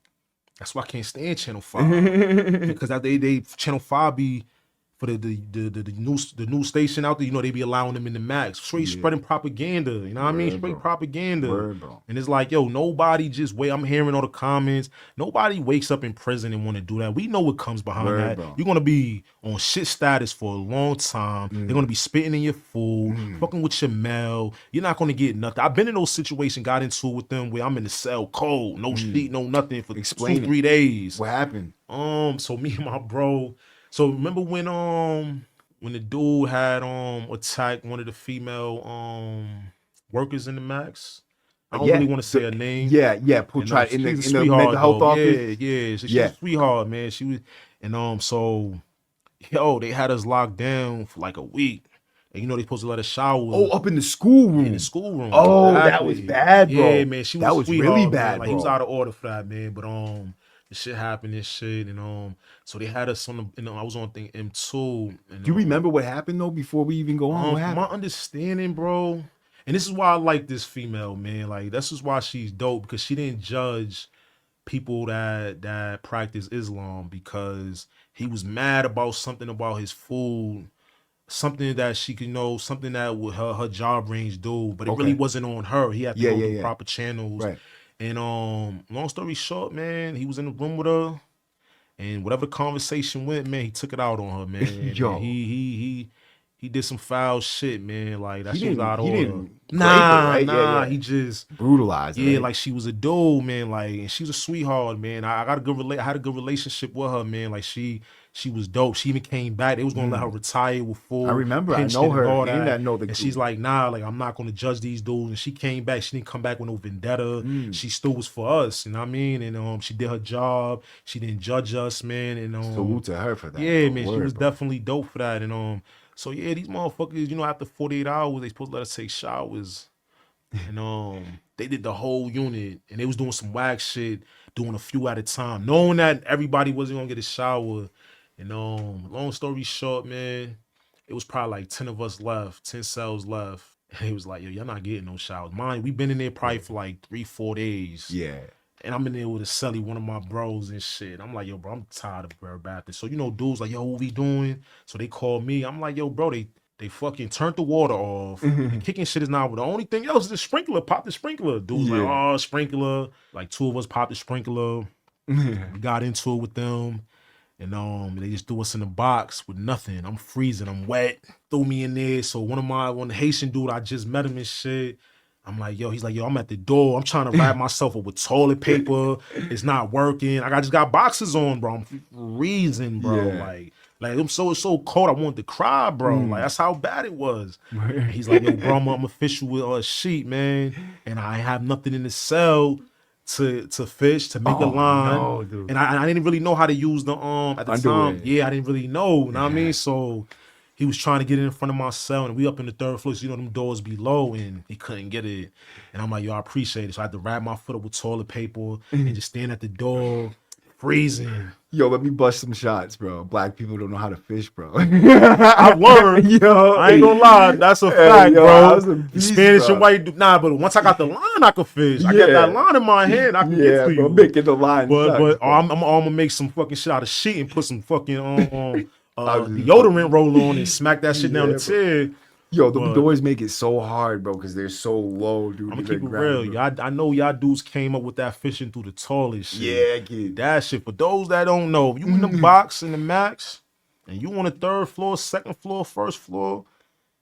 That's why I can't stand Channel 5. Because they Channel 5 be for the news station out there, you know, they be allowing them in the max. Straight spreading propaganda. You know what I mean? Straight propaganda. And it's like, yo, nobody I'm hearing all the comments. Nobody wakes up in prison and want to do that. We know what comes behind that. Bro. You're gonna be on shit status for a long time. They're gonna be spitting in your food, fucking with your mail. You're not gonna get nothing. I've been in those situations, got into it with them where I'm in the cell cold, no sleep, no nothing for 2-3 days. What happened? So me and my bro. So remember when the dude had attacked one of the female workers in the max? I don't really want to say her name. Yeah. Who tried in the mental health office? Yeah. She's a sweetheart, man. She was, and so they had us locked down for like a week. And you know they supposed to let us shower. Oh, up in the schoolroom. In the schoolroom. Oh, that was bad, bro. Yeah, man. That was really bad, man. Like, he was out of order for that, man. But the shit happened and shit, and so they had us on the, I was on thing M2. And, do you remember what happened though before we even go on? What happened? My understanding, bro, and this is why I like this female, man. Like this is why she's dope, because she didn't judge people that practice Islam because he was mad about something about his food, something that she could know, something that would her job range do, but it really wasn't on her. He had to go through proper channels. Right. And long story short, man, he was in the room with her, and whatever the conversation went, man, he took it out on her, man. Yo, and he did some foul shit, man. Like that shit was out of order. Nah, he just brutalized. Yeah, like she was a dude, man. Like, and she was a sweetheart, man. I had a good relationship with her, man. Like she was dope. She even came back. They was gonna let her retire with full. I remember. I know her. And I know the. And she's like, nah, like I'm not gonna judge these dudes. And she came back. She didn't come back with no vendetta. She still was for us. You know what I mean? And she did her job. She didn't judge us, man. And salute to her for that. Yeah, man. She was definitely dope for that. And so yeah, these motherfuckers, you know, after 48 hours, they supposed to let us take showers. And they did the whole unit, and they was doing some whack shit, doing a few at a time, knowing that everybody wasn't gonna get a shower. And long story short, man, it was probably like 10 of us left, 10 cells left. And it was like, yo, y'all not getting no showers. Mine, we been in there probably for like 3-4 days. Yeah. And I'm in there with a celly, one of my bros and shit. I'm like, yo, bro, I'm tired of bare bathing. So, you know, dudes like, yo, what we doing? So they call me. I'm like, yo, bro, they fucking turned the water off. And kicking shit is not. The only thing else is the sprinkler. Pop the sprinkler. Dudes like, oh, sprinkler. Like 2 of us popped the sprinkler. We got into it with them. And they just threw us in the box with nothing. I'm freezing. I'm wet. Threw me in there. So one Haitian dude, I just met him and shit. I'm like, yo, he's like, yo, I'm at the door. I'm trying to wrap myself up with toilet paper. It's not working. I just got boxes on, bro. I'm freezing, bro. Yeah. Like it's so cold. I wanted to cry, bro. Like that's how bad it was. And he's like, yo, bro, I'm official with a sheet, man. And I have nothing in the cell to fish, to make a line. No, dude. And I didn't really know how to use the at the Underwear. time. Yeah, I didn't really know. You know what I mean? So he was trying to get in front of my cell, and we up in the 3rd floor, so you know them doors be low, and he couldn't get it. And I'm like, yo, I appreciate it. So I had to wrap my foot up with toilet paper and just stand at the door, freezing. Yo, let me bust some shots, bro. Black people don't know how to fish, bro. I learned. Yo, I ain't gonna lie, that's a hey, fact, yo, I bro. was a beast, Spanish bro. and white, but once I got the line, I could fish. I got that line in my hand, I can get to you. bro, making the line. But sucks, bro. I'm gonna make some fucking shit out of sheet and put some fucking deodorant roll on and smack that shit down the tier. Yo, the doors make it so hard, bro, because they're so low, dude. I'm gonna keep it real. Y'all, I know y'all dudes came up with that fishing through the toilet shit. Yeah, kid. That shit. For those that don't know, if you in the box in the max and you on the 3rd floor, 2nd floor, 1st floor,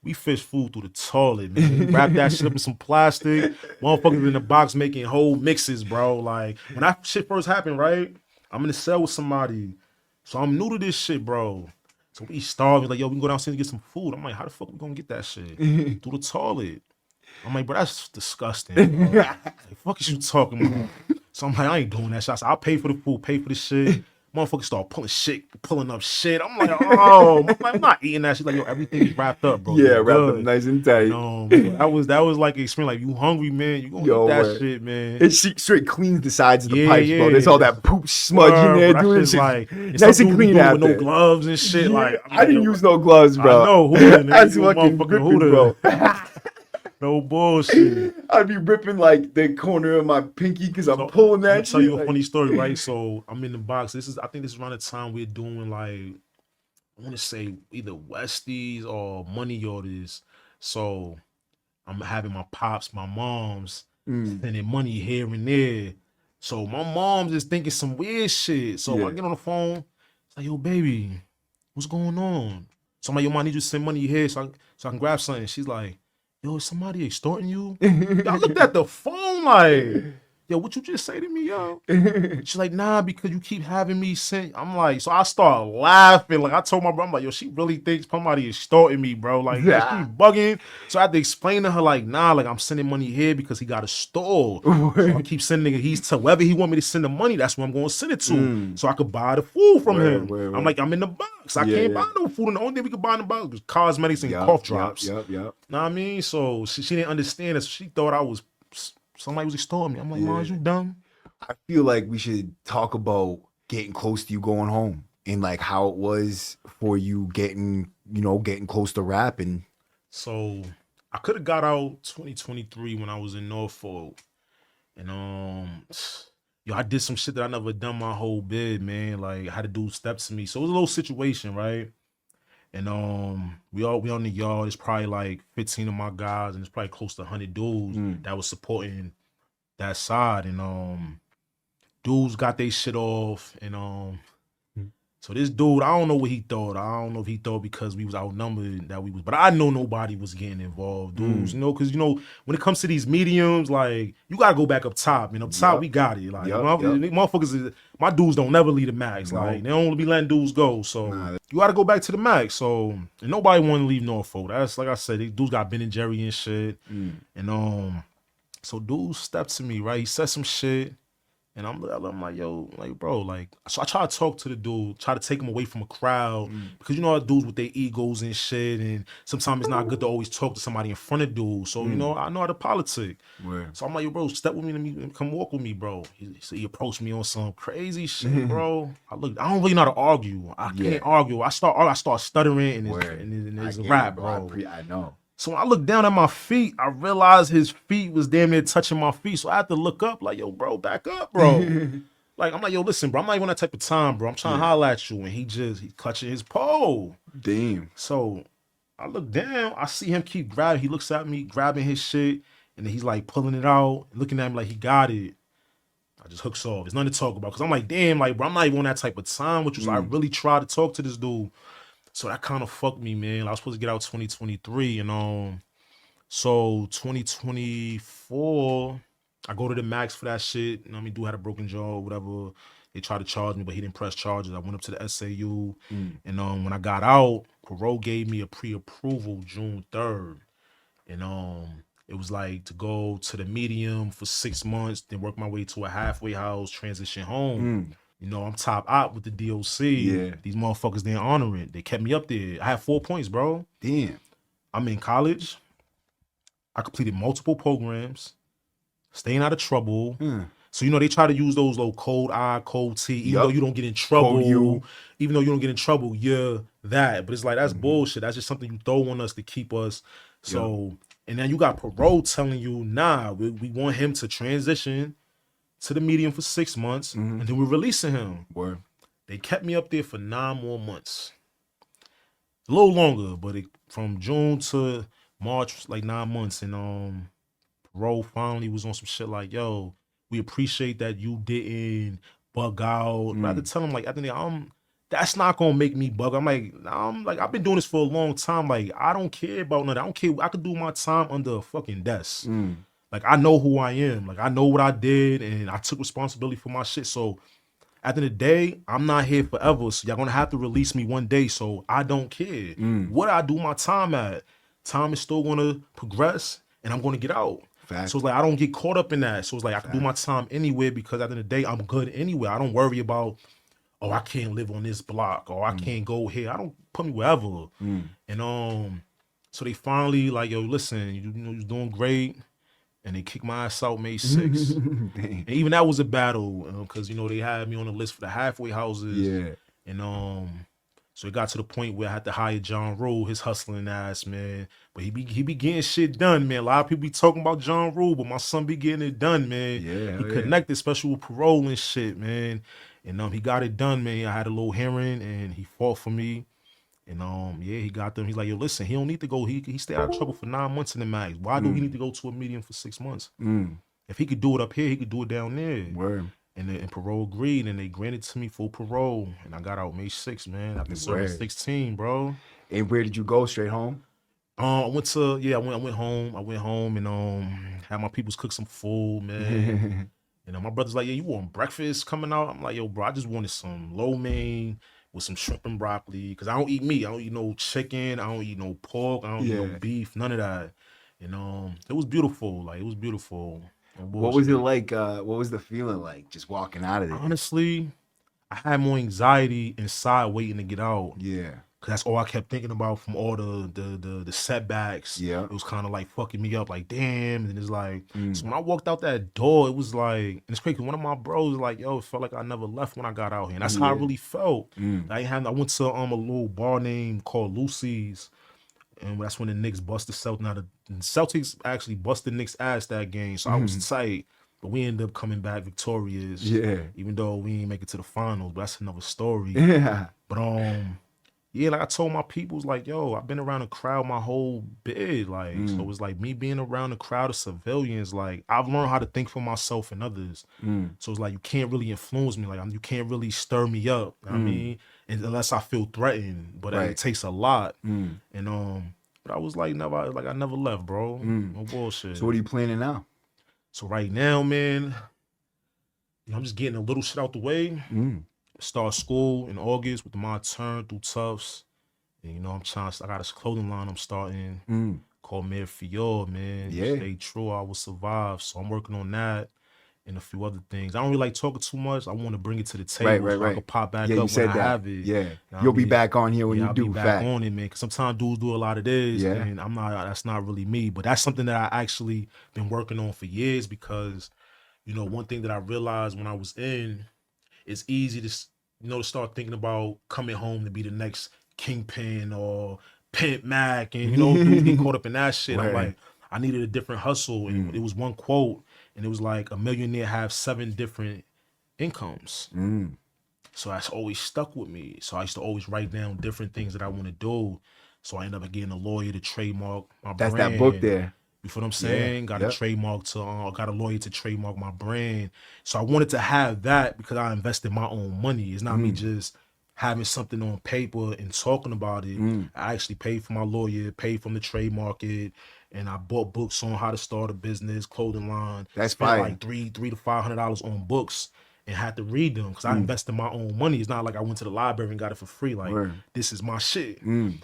we fish food through the toilet, man. We wrap that shit up in some plastic. Motherfuckers in the box making whole mixes, bro. Like when that shit first happened, right? I'm in the cell with somebody. So I'm new to this shit, bro. So we starving, like, yo, we can go downstairs and get some food. I'm like, how the fuck we gonna get that shit? Through the toilet. I'm like, bro, that's disgusting, bro. Like, fuck is you talking about? So I'm like, I ain't doing that shit. I said, I'll pay for the food, pay for the shit. Motherfuckers start pulling up shit. I'm like, oh, I'm not eating that shit. Like, yo, everything's wrapped up, bro. Yeah, wrapped up nice and tight. That was like an experience. Like, you hungry, man? You gonna eat that shit, man? It straight cleans the sides of the pipes, bro. There's all that poop smudge in there, dude. It's like nice and clean out with there. no gloves and shit. Yeah, like, I didn't use no gloves, bro. I know. That's fucking gripping, bro. No bullshit. I'd be ripping like the corner of my pinky because I'm pulling that. I'll tell you a funny story, right? So I'm in the box. I think this is around the time we're doing like, I want to say either Westies or money orders. So I'm having my pops, my moms sending money here and there. So my mom's is thinking some weird shit. So I get on the phone. It's like, yo, baby, what's going on? So I'm like, yo, mom, I need you to send money here so I can grab something. She's like, yo, is somebody extorting you? I looked at the phone like, yo, what you just say to me, yo? She's like, nah, because you keep having me send. I'm like, so I start laughing. Like I told my bro, I'm like, yo, she really thinks somebody is extorting me, bro. Like, she bugging. So I had to explain to her, like, nah, like I'm sending money here because he got a store. So I keep sending it. He's to wherever he want me to send the money, that's where I'm going to send it to. So I could buy the food from him. I'm like, I'm in the box. I can't buy no food. And the only thing we could buy in the box was cosmetics and cough drops. Yep. Know what I mean? So she didn't understand it. So she thought I was somebody was extorting me. I'm like, Mom, is you dumb? I feel like we should talk about getting close to you going home and like how it was for you getting close to rapping. So I could have got out 2023 when I was in Norfolk. And I did some shit that I never done my whole bid, man. Like I had to do steps to me. So it was a little situation, right? And we on the yard. It's probably like 15 of my guys, and it's probably close to 100 dudes that was supporting that side. And dudes got their shit off. And so this dude, I don't know what he thought. I don't know if he thought because we was outnumbered that we was, but I know nobody was getting involved, dudes. Because when it comes to these mediums, like you gotta go back up top. And up top, we got it. Like motherfuckers, my dudes don't never leave the max. Like they don't be letting dudes go. So you gotta go back to the max. So and nobody want to leave Norfolk. That's like I said, these dudes got Ben and Jerry and shit. And so dude stepped to me, right? He said some shit. And I'm like, yo, like, bro, like, so I try to talk to the dude, try to take him away from a crowd because you know how dudes with their egos and shit, and sometimes it's not good to always talk to somebody in front of dudes. So, I know how to politic. So I'm like, yo, bro, step with me, come walk with me, bro. He approached me on some crazy shit, bro. I don't really know how to argue. I can't argue. I start stuttering and it's a rap, bro. I know. So when I looked down at my feet, I realized his feet was damn near touching my feet. So I had to look up like, yo, bro, back up, bro. Like, I'm like, yo, listen, bro, I'm not even that type of time, bro. I'm trying to holler at you. And he clutching his pole. Damn. So I look down, I see him keep grabbing. He looks at me, grabbing his shit. And then he's like pulling it out, looking at me like he got it. I just hooks off. There's nothing to talk about. Cause I'm like, damn, like, bro, I'm not even on that type of time with you. So I really tried to talk to this dude. So that kind of fucked me, man. I was supposed to get out 2023, and so 2024, I go to the max for that shit. You know what I mean? Dude had a broken jaw or whatever. They tried to charge me, but he didn't press charges. I went up to the SAU, and when I got out, parole gave me a pre-approval June 3rd, and it was like to go to the medium for 6 months, then work my way to a halfway house, transition home. You know, I'm top op with the DOC. Yeah. These motherfuckers didn't honor it. They kept me up there. I had 4 points, bro. Damn. I'm in college. I completed multiple programs, staying out of trouble. So, you know, they try to use those little code I, code T, even though you don't get in trouble. Even though you don't get in trouble, you're that. But it's like, that's bullshit. That's just something you throw on us to keep us. So, and then you got parole telling you, nah, we want him to transition to the medium for 6 months, and then we're releasing him. Word. They kept me up there for 9 more months. A little longer, but from June to March was like 9 months, and parole finally was on some shit like, yo, we appreciate that you didn't bug out. But I had to tell him, like, I think that's not gonna make me bug. I'm like, I've been doing this for a long time. Like, I don't care about nothing. I don't care. I could do my time under a fucking desk. Like, I know who I am. Like, I know what I did, and I took responsibility for my shit. So at the end of the day, I'm not here forever. So y'all gonna have to release me one day. So I don't care. What I do my time at, time is still gonna progress, and I'm gonna get out. Fact. So it's like I don't get caught up in that. So it's like I can do my time anywhere, because at the end of the day, I'm good anywhere. I don't worry about, oh, I can't live on this block, or I can't go here. I don't put me wherever. And so they finally like, yo, listen, you know, you're doing great. And they kicked my ass out May 6th. And even that was a battle, because, you know, they had me on the list for the halfway houses. Yeah. And so it got to the point where I had to hire John Rule, his hustling ass, man. But he be getting shit done, man. A lot of people be talking about John Rule, but my son be getting it done, man. Yeah, he connected, especially with parole and shit, man. And he got it done, man. I had a little hearing, and he fought for me. And he got them. He's like, yo, listen, he don't need to go. He stayed out of trouble for 9 months in the max. Why do he need to go to a medium for 6 months? If he could do it up here, he could do it down there. Word. And parole agreed, and they granted to me full parole. And I got out May 6th, man. After serving 16, bro. And where did you go? Straight home? I went home. I went home and had my peoples cook some food, man. And my brother's like, yeah, you want breakfast coming out? I'm like, yo, bro, I just wanted some lo mein with some shrimp and broccoli, because I don't eat meat. I don't eat no chicken. I don't eat no pork. I don't eat no beef. None of that. And it was beautiful. Like, it was beautiful. What was it like? What was the feeling like just walking out of there? Honestly, I had more anxiety inside waiting to get out. Yeah. Cause that's all I kept thinking about from all the setbacks. Yeah. It was kind of like fucking me up, like, damn. And it's like, so when I walked out that door, it was like, and it's crazy, 'cause one of my bros was like, yo, it felt like I never left when I got out here. And that's how I really felt. I went to a little bar name called Lucy's. And that's when the Knicks busted Celtics. Now the Celtics actually busted Knicks' ass that game. So I was tight. But we ended up coming back victorious. Yeah. Even though we didn't make it to the finals. But that's another story. Yeah. But yeah, like I told my peoples, like, yo, I've been around a crowd my whole bid. Like, so it was like me being around a crowd of civilians, like, I've learned how to think for myself and others. So it's like, you can't really influence me. Like, you can't really stir me up. You know what I mean? And unless I feel threatened. But it takes a lot. And but I was like, I never left, bro. No bullshit. So what are you planning now? So right now, man, you know, I'm just getting a little shit out the way. Start school in August with my turn through Tufts. And, you know, I got a clothing line I'm starting called Mere Fior, man. Yeah. Stay true, I will survive. So I'm working on that and a few other things. I don't really like talking too much. I want to bring it to the table so I can pop back up when I have it. Yeah. You know You'll what I be mean? back on here when you I'll do. be back on it, man. Because sometimes dudes do a lot of this, and that's not really me. But that's something that I actually been working on for years, because, you know, one thing that I realized when I was in, it's easy to, you know, to start thinking about coming home to be the next Kingpin or Pimp Mac, and, you know, dudes get caught up in that shit. I'm like, I needed a different hustle, and it was one quote, and it was like, a millionaire have 7 different incomes. So that's always stuck with me. So I used to always write down different things that I want to do. So I ended up getting a lawyer to trademark my brand. That's that book there. You feel what I'm saying? Got a trademark got a lawyer to trademark my brand. So I wanted to have that because I invested my own money. It's not me just having something on paper and talking about it. I actually paid for my lawyer, paid from the trademark it, and I bought books on how to start a business, clothing line. That's spent fire. like $300 to $500 on books and had to read them because I invested my own money. It's not like I went to the library and got it for free. Like this is my shit. And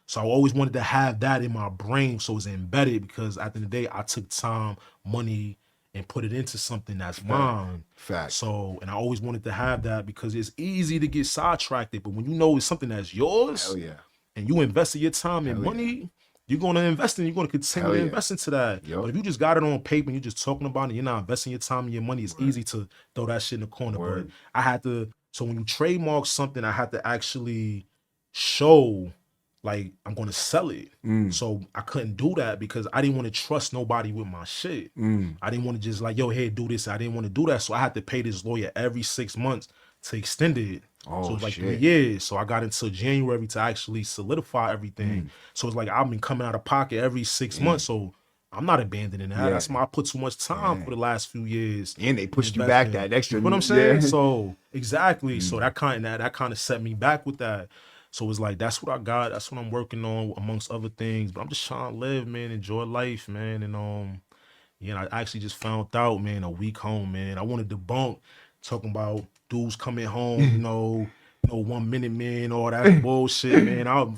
so I always wanted to have that in my brain so it's embedded because at the end of the day, I took time, money, and put it into something that's mine. Fact. So, and I always wanted to have that because it's easy to get sidetracked, but when you know it's something that's yours, Hell yeah. and you invested your time and money, you're going to invest in, you're going to continue to invest into that. Yep. But if you just got it on paper and you're just talking about it, you're not investing your time and your money, it's easy to throw that shit in the corner. But I had to, so when you trademark something, I had to actually show, like, I'm going to sell it. So I couldn't do that because I didn't want to trust nobody with my shit. I didn't want to just like, yo, hey, do this. I didn't want to do that. So I had to pay this lawyer every 6 months to extend it. Oh, so it was like shit. 3 years. So I got until January to actually solidify everything. So it's like I've been coming out of pocket every 6 months. So I'm not abandoning that. That's why I put too much time for the last few years. And they pushed you back that extra. You know what I'm saying? So exactly. So that kind of set me back with that. So it's like that's what I got. That's what I'm working on amongst other things. But I'm just trying to live, man, enjoy life, man. And I actually just found out, man, a week home, man. I wanted to debunk talking about dudes coming home, you know, 1 minute, man, all that bullshit, man. I'm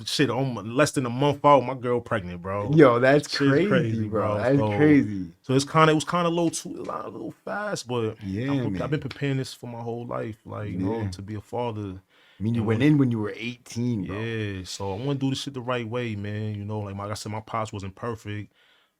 less than a month out, my girl pregnant, bro. Yo, that's Shit's crazy, bro. That's crazy. So it was kind of a little fast, but man. I've been preparing this for my whole life, like, you know, to be a father. I mean, you went in when you were 18, bro. Yeah, so I want to do this shit the right way, man. You know, like I said, my pops wasn't perfect.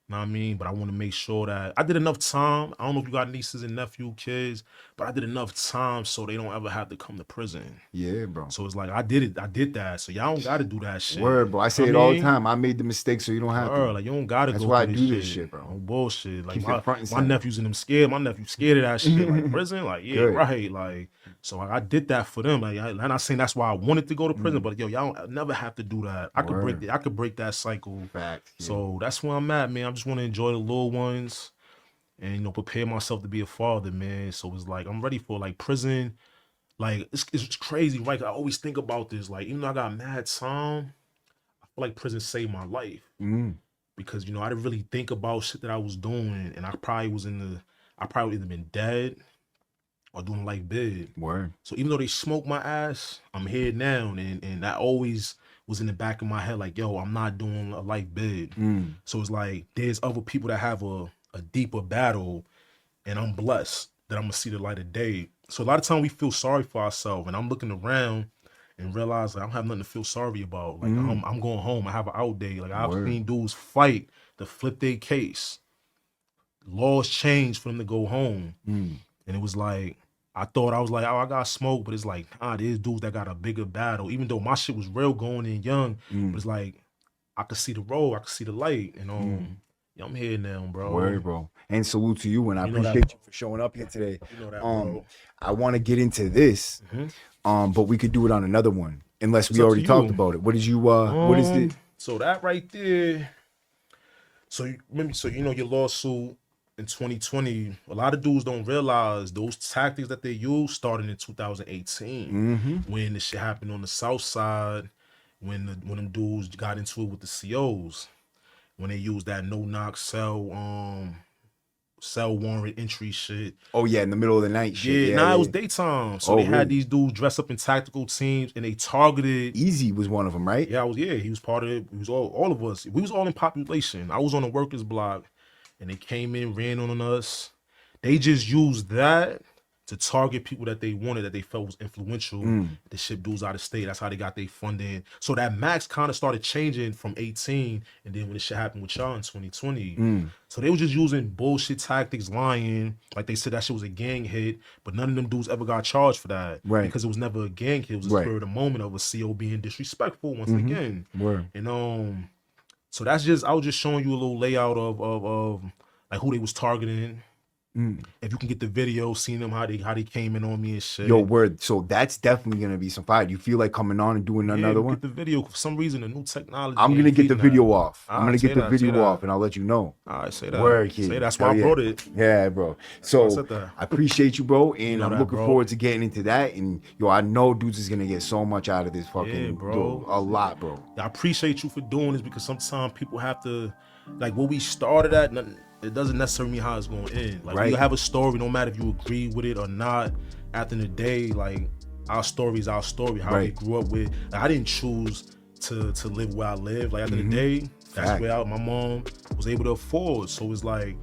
Know what I mean? But I want to make sure that I did enough time. I don't know if you got nieces and nephew kids, but I did enough time so they don't ever have to come to prison. Yeah, bro. So it's like I did that. So y'all don't gotta do that shit. Word, bro. I say it all the time. I made the mistake, so you don't have to. Like you don't gotta That's go. why I through do this shit, bro. No bullshit. Like Keep my nephews and them scared. My nephew scared of that shit. Like prison. Like Good. right. Like so I did that for them. Like I'm not saying that's why I wanted to go to prison, but yo, y'all don't never have to do that. I could break that cycle. Fact. Yeah. So that's where I'm at, man. I just want to enjoy the little ones and, you know, prepare myself to be a father, man. So it's like I'm ready for like prison. Like it's crazy, right? I always think about this. Like even though I got mad time, I feel like prison saved my life because, you know, I didn't really think about shit that I was doing, and I probably either been dead or doing life bid. Word. So even though they smoked my ass, I'm here now, and that always was in the back of my head, like, yo, I'm not doing a life bid. So it's like there's other people that have a deeper battle, and I'm blessed that I'm gonna see the light of day. So a lot of times we feel sorry for ourselves, and I'm looking around and realize like, I don't have nothing to feel sorry about. Like I'm going home. I have an out day. Like I've seen dudes fight to flip their case. Laws changed for them to go home, and it was like I was like, oh, I got smoked, but it's like, there's dudes that got a bigger battle. Even though my shit was real going in young, but it's like I could see the road, I could see the light, and yeah, I'm here now, bro. Word, bro. And salute to you, and I appreciate you for showing up here today. You know that, bro. I want to get into this, but we could do it on another one, unless we already talked about it. What did you? What is it? So that right there. So you know your lawsuit in 2020. A lot of dudes don't realize those tactics that they use started in 2018 when the shit happened on the South Side, when them dudes got into it with the COs. When they used that no-knock cell warrant entry shit. Oh yeah, in the middle of the night shit. Yeah, it was daytime. So they had these dudes dressed up in tactical teams, and they targeted. Easy was one of them, right? Yeah, he was part of it. He was all of us. We was all in population. I was on the workers block, and they came in, ran on us. They just used that to target people that they wanted, that they felt was influential, to ship dudes out of state. That's how they got their funding. So that max kind of started changing from 18, and then when this shit happened with y'all in 2020. So they were just using bullshit tactics, lying. Like they said that shit was a gang hit, but none of them dudes ever got charged for that. Right. Because it was never a gang hit. It was a spirit of moment of a CO being disrespectful once again. Word. And so that's just, I was just showing you a little layout of like who they was targeting. If you can get the video, seeing them how they came in on me and shit. Yo, word. So that's definitely gonna be some fire. Do you feel like coming on and doing another one? Get the video. For some reason, the new technology. I'm gonna get the video off. I'm gonna get the that, video off, and I'll let you know. All right, say that. Word, kid. Say that's why I brought it. Yeah, bro. So I appreciate you, bro, and I'm looking forward to getting into that. And yo, I know dudes is gonna get so much out of this fucking dude. A lot, bro. I appreciate you for doing this because sometimes people have to, like, what we started at. It doesn't necessarily mean how it's going to end. Like, you have a story, no matter if you agree with it or not. At the end of the day, like, our story is our story. How we grew up with. Like, I didn't choose to live where I live. Like, at the end of the day, that's where my mom was able to afford. So it's like,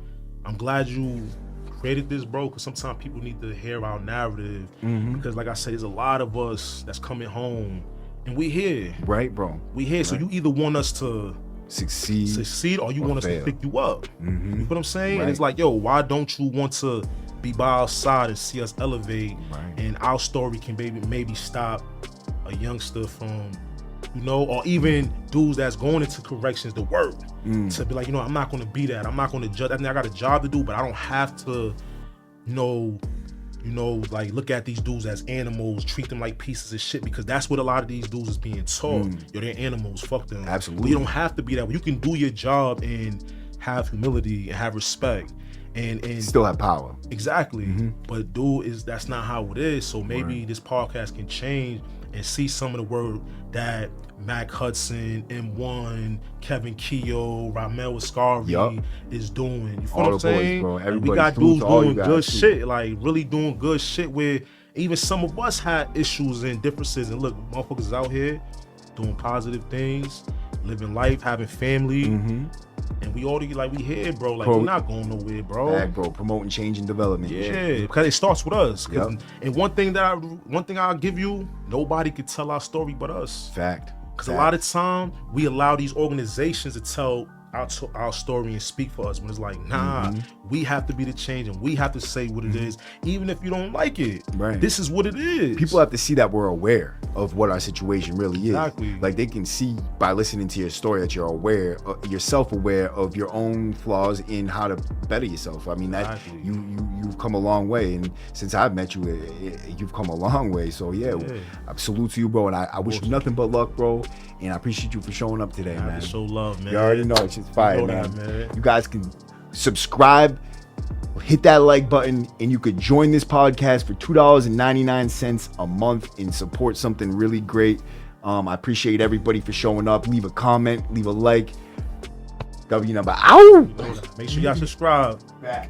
I'm glad you created this, bro, because sometimes people need to hear our narrative. Because, like I said, there's a lot of us that's coming home, and we here. Right, bro. We here. So you either want us to succeed or you want us to pick you up. You know what I'm saying? Right. And it's like, yo, why don't you want to be by our side and see us elevate? And our story can maybe stop a youngster from, you know, or even dudes that's going into corrections to work, to be like, you know, I'm not going to be that. I'm not going to judge. I mean, I got a job to do, but I don't have to, like, look at these dudes as animals, treat them like pieces of shit, because that's what a lot of these dudes is being taught. Yo, they're animals, fuck them. Absolutely. But you don't have to be that way. You can do your job and have humility and have respect and still have power. Exactly. But that's not how it is. So maybe this podcast can change and see some of the work that Mac Hudson, M1, Kevin Keogh, Ramel Ascari is doing. You feel what I'm saying? Boys, bro. We got dudes doing good shit, like really doing good shit where even some of us had issues and differences. And look, motherfuckers is out here doing positive things, living life, having family. And we already, like, we here, bro. Like, we're not going nowhere, bro. Bro, promoting change and development. Yeah, because it starts with us. And one thing I'll give you, nobody could tell our story but us. Fact. Because a lot of time we allow these organizations to tell our story and speak for us, when it's like, nah, we have to be the change and we have to say what it is, even if you don't like it. This is what it is. People have to see that we're aware of what our situation really is. Exactly. Like, they can see by listening to your story that you're aware, you're self-aware of your own flaws in how to better yourself. I mean, that you've come a long way, and since I've met you, you've come a long way. So I salute to you, bro, and I wish you nothing but luck, bro. And I appreciate you for showing up today, man. Show love, man. You already know it's just fire, man. Man. You guys can subscribe, hit that like button, and you could join this podcast for $2.99 a month and support something really great. I appreciate everybody for showing up. Leave a comment, leave a like. W number. Ow! Make sure y'all subscribe. Back.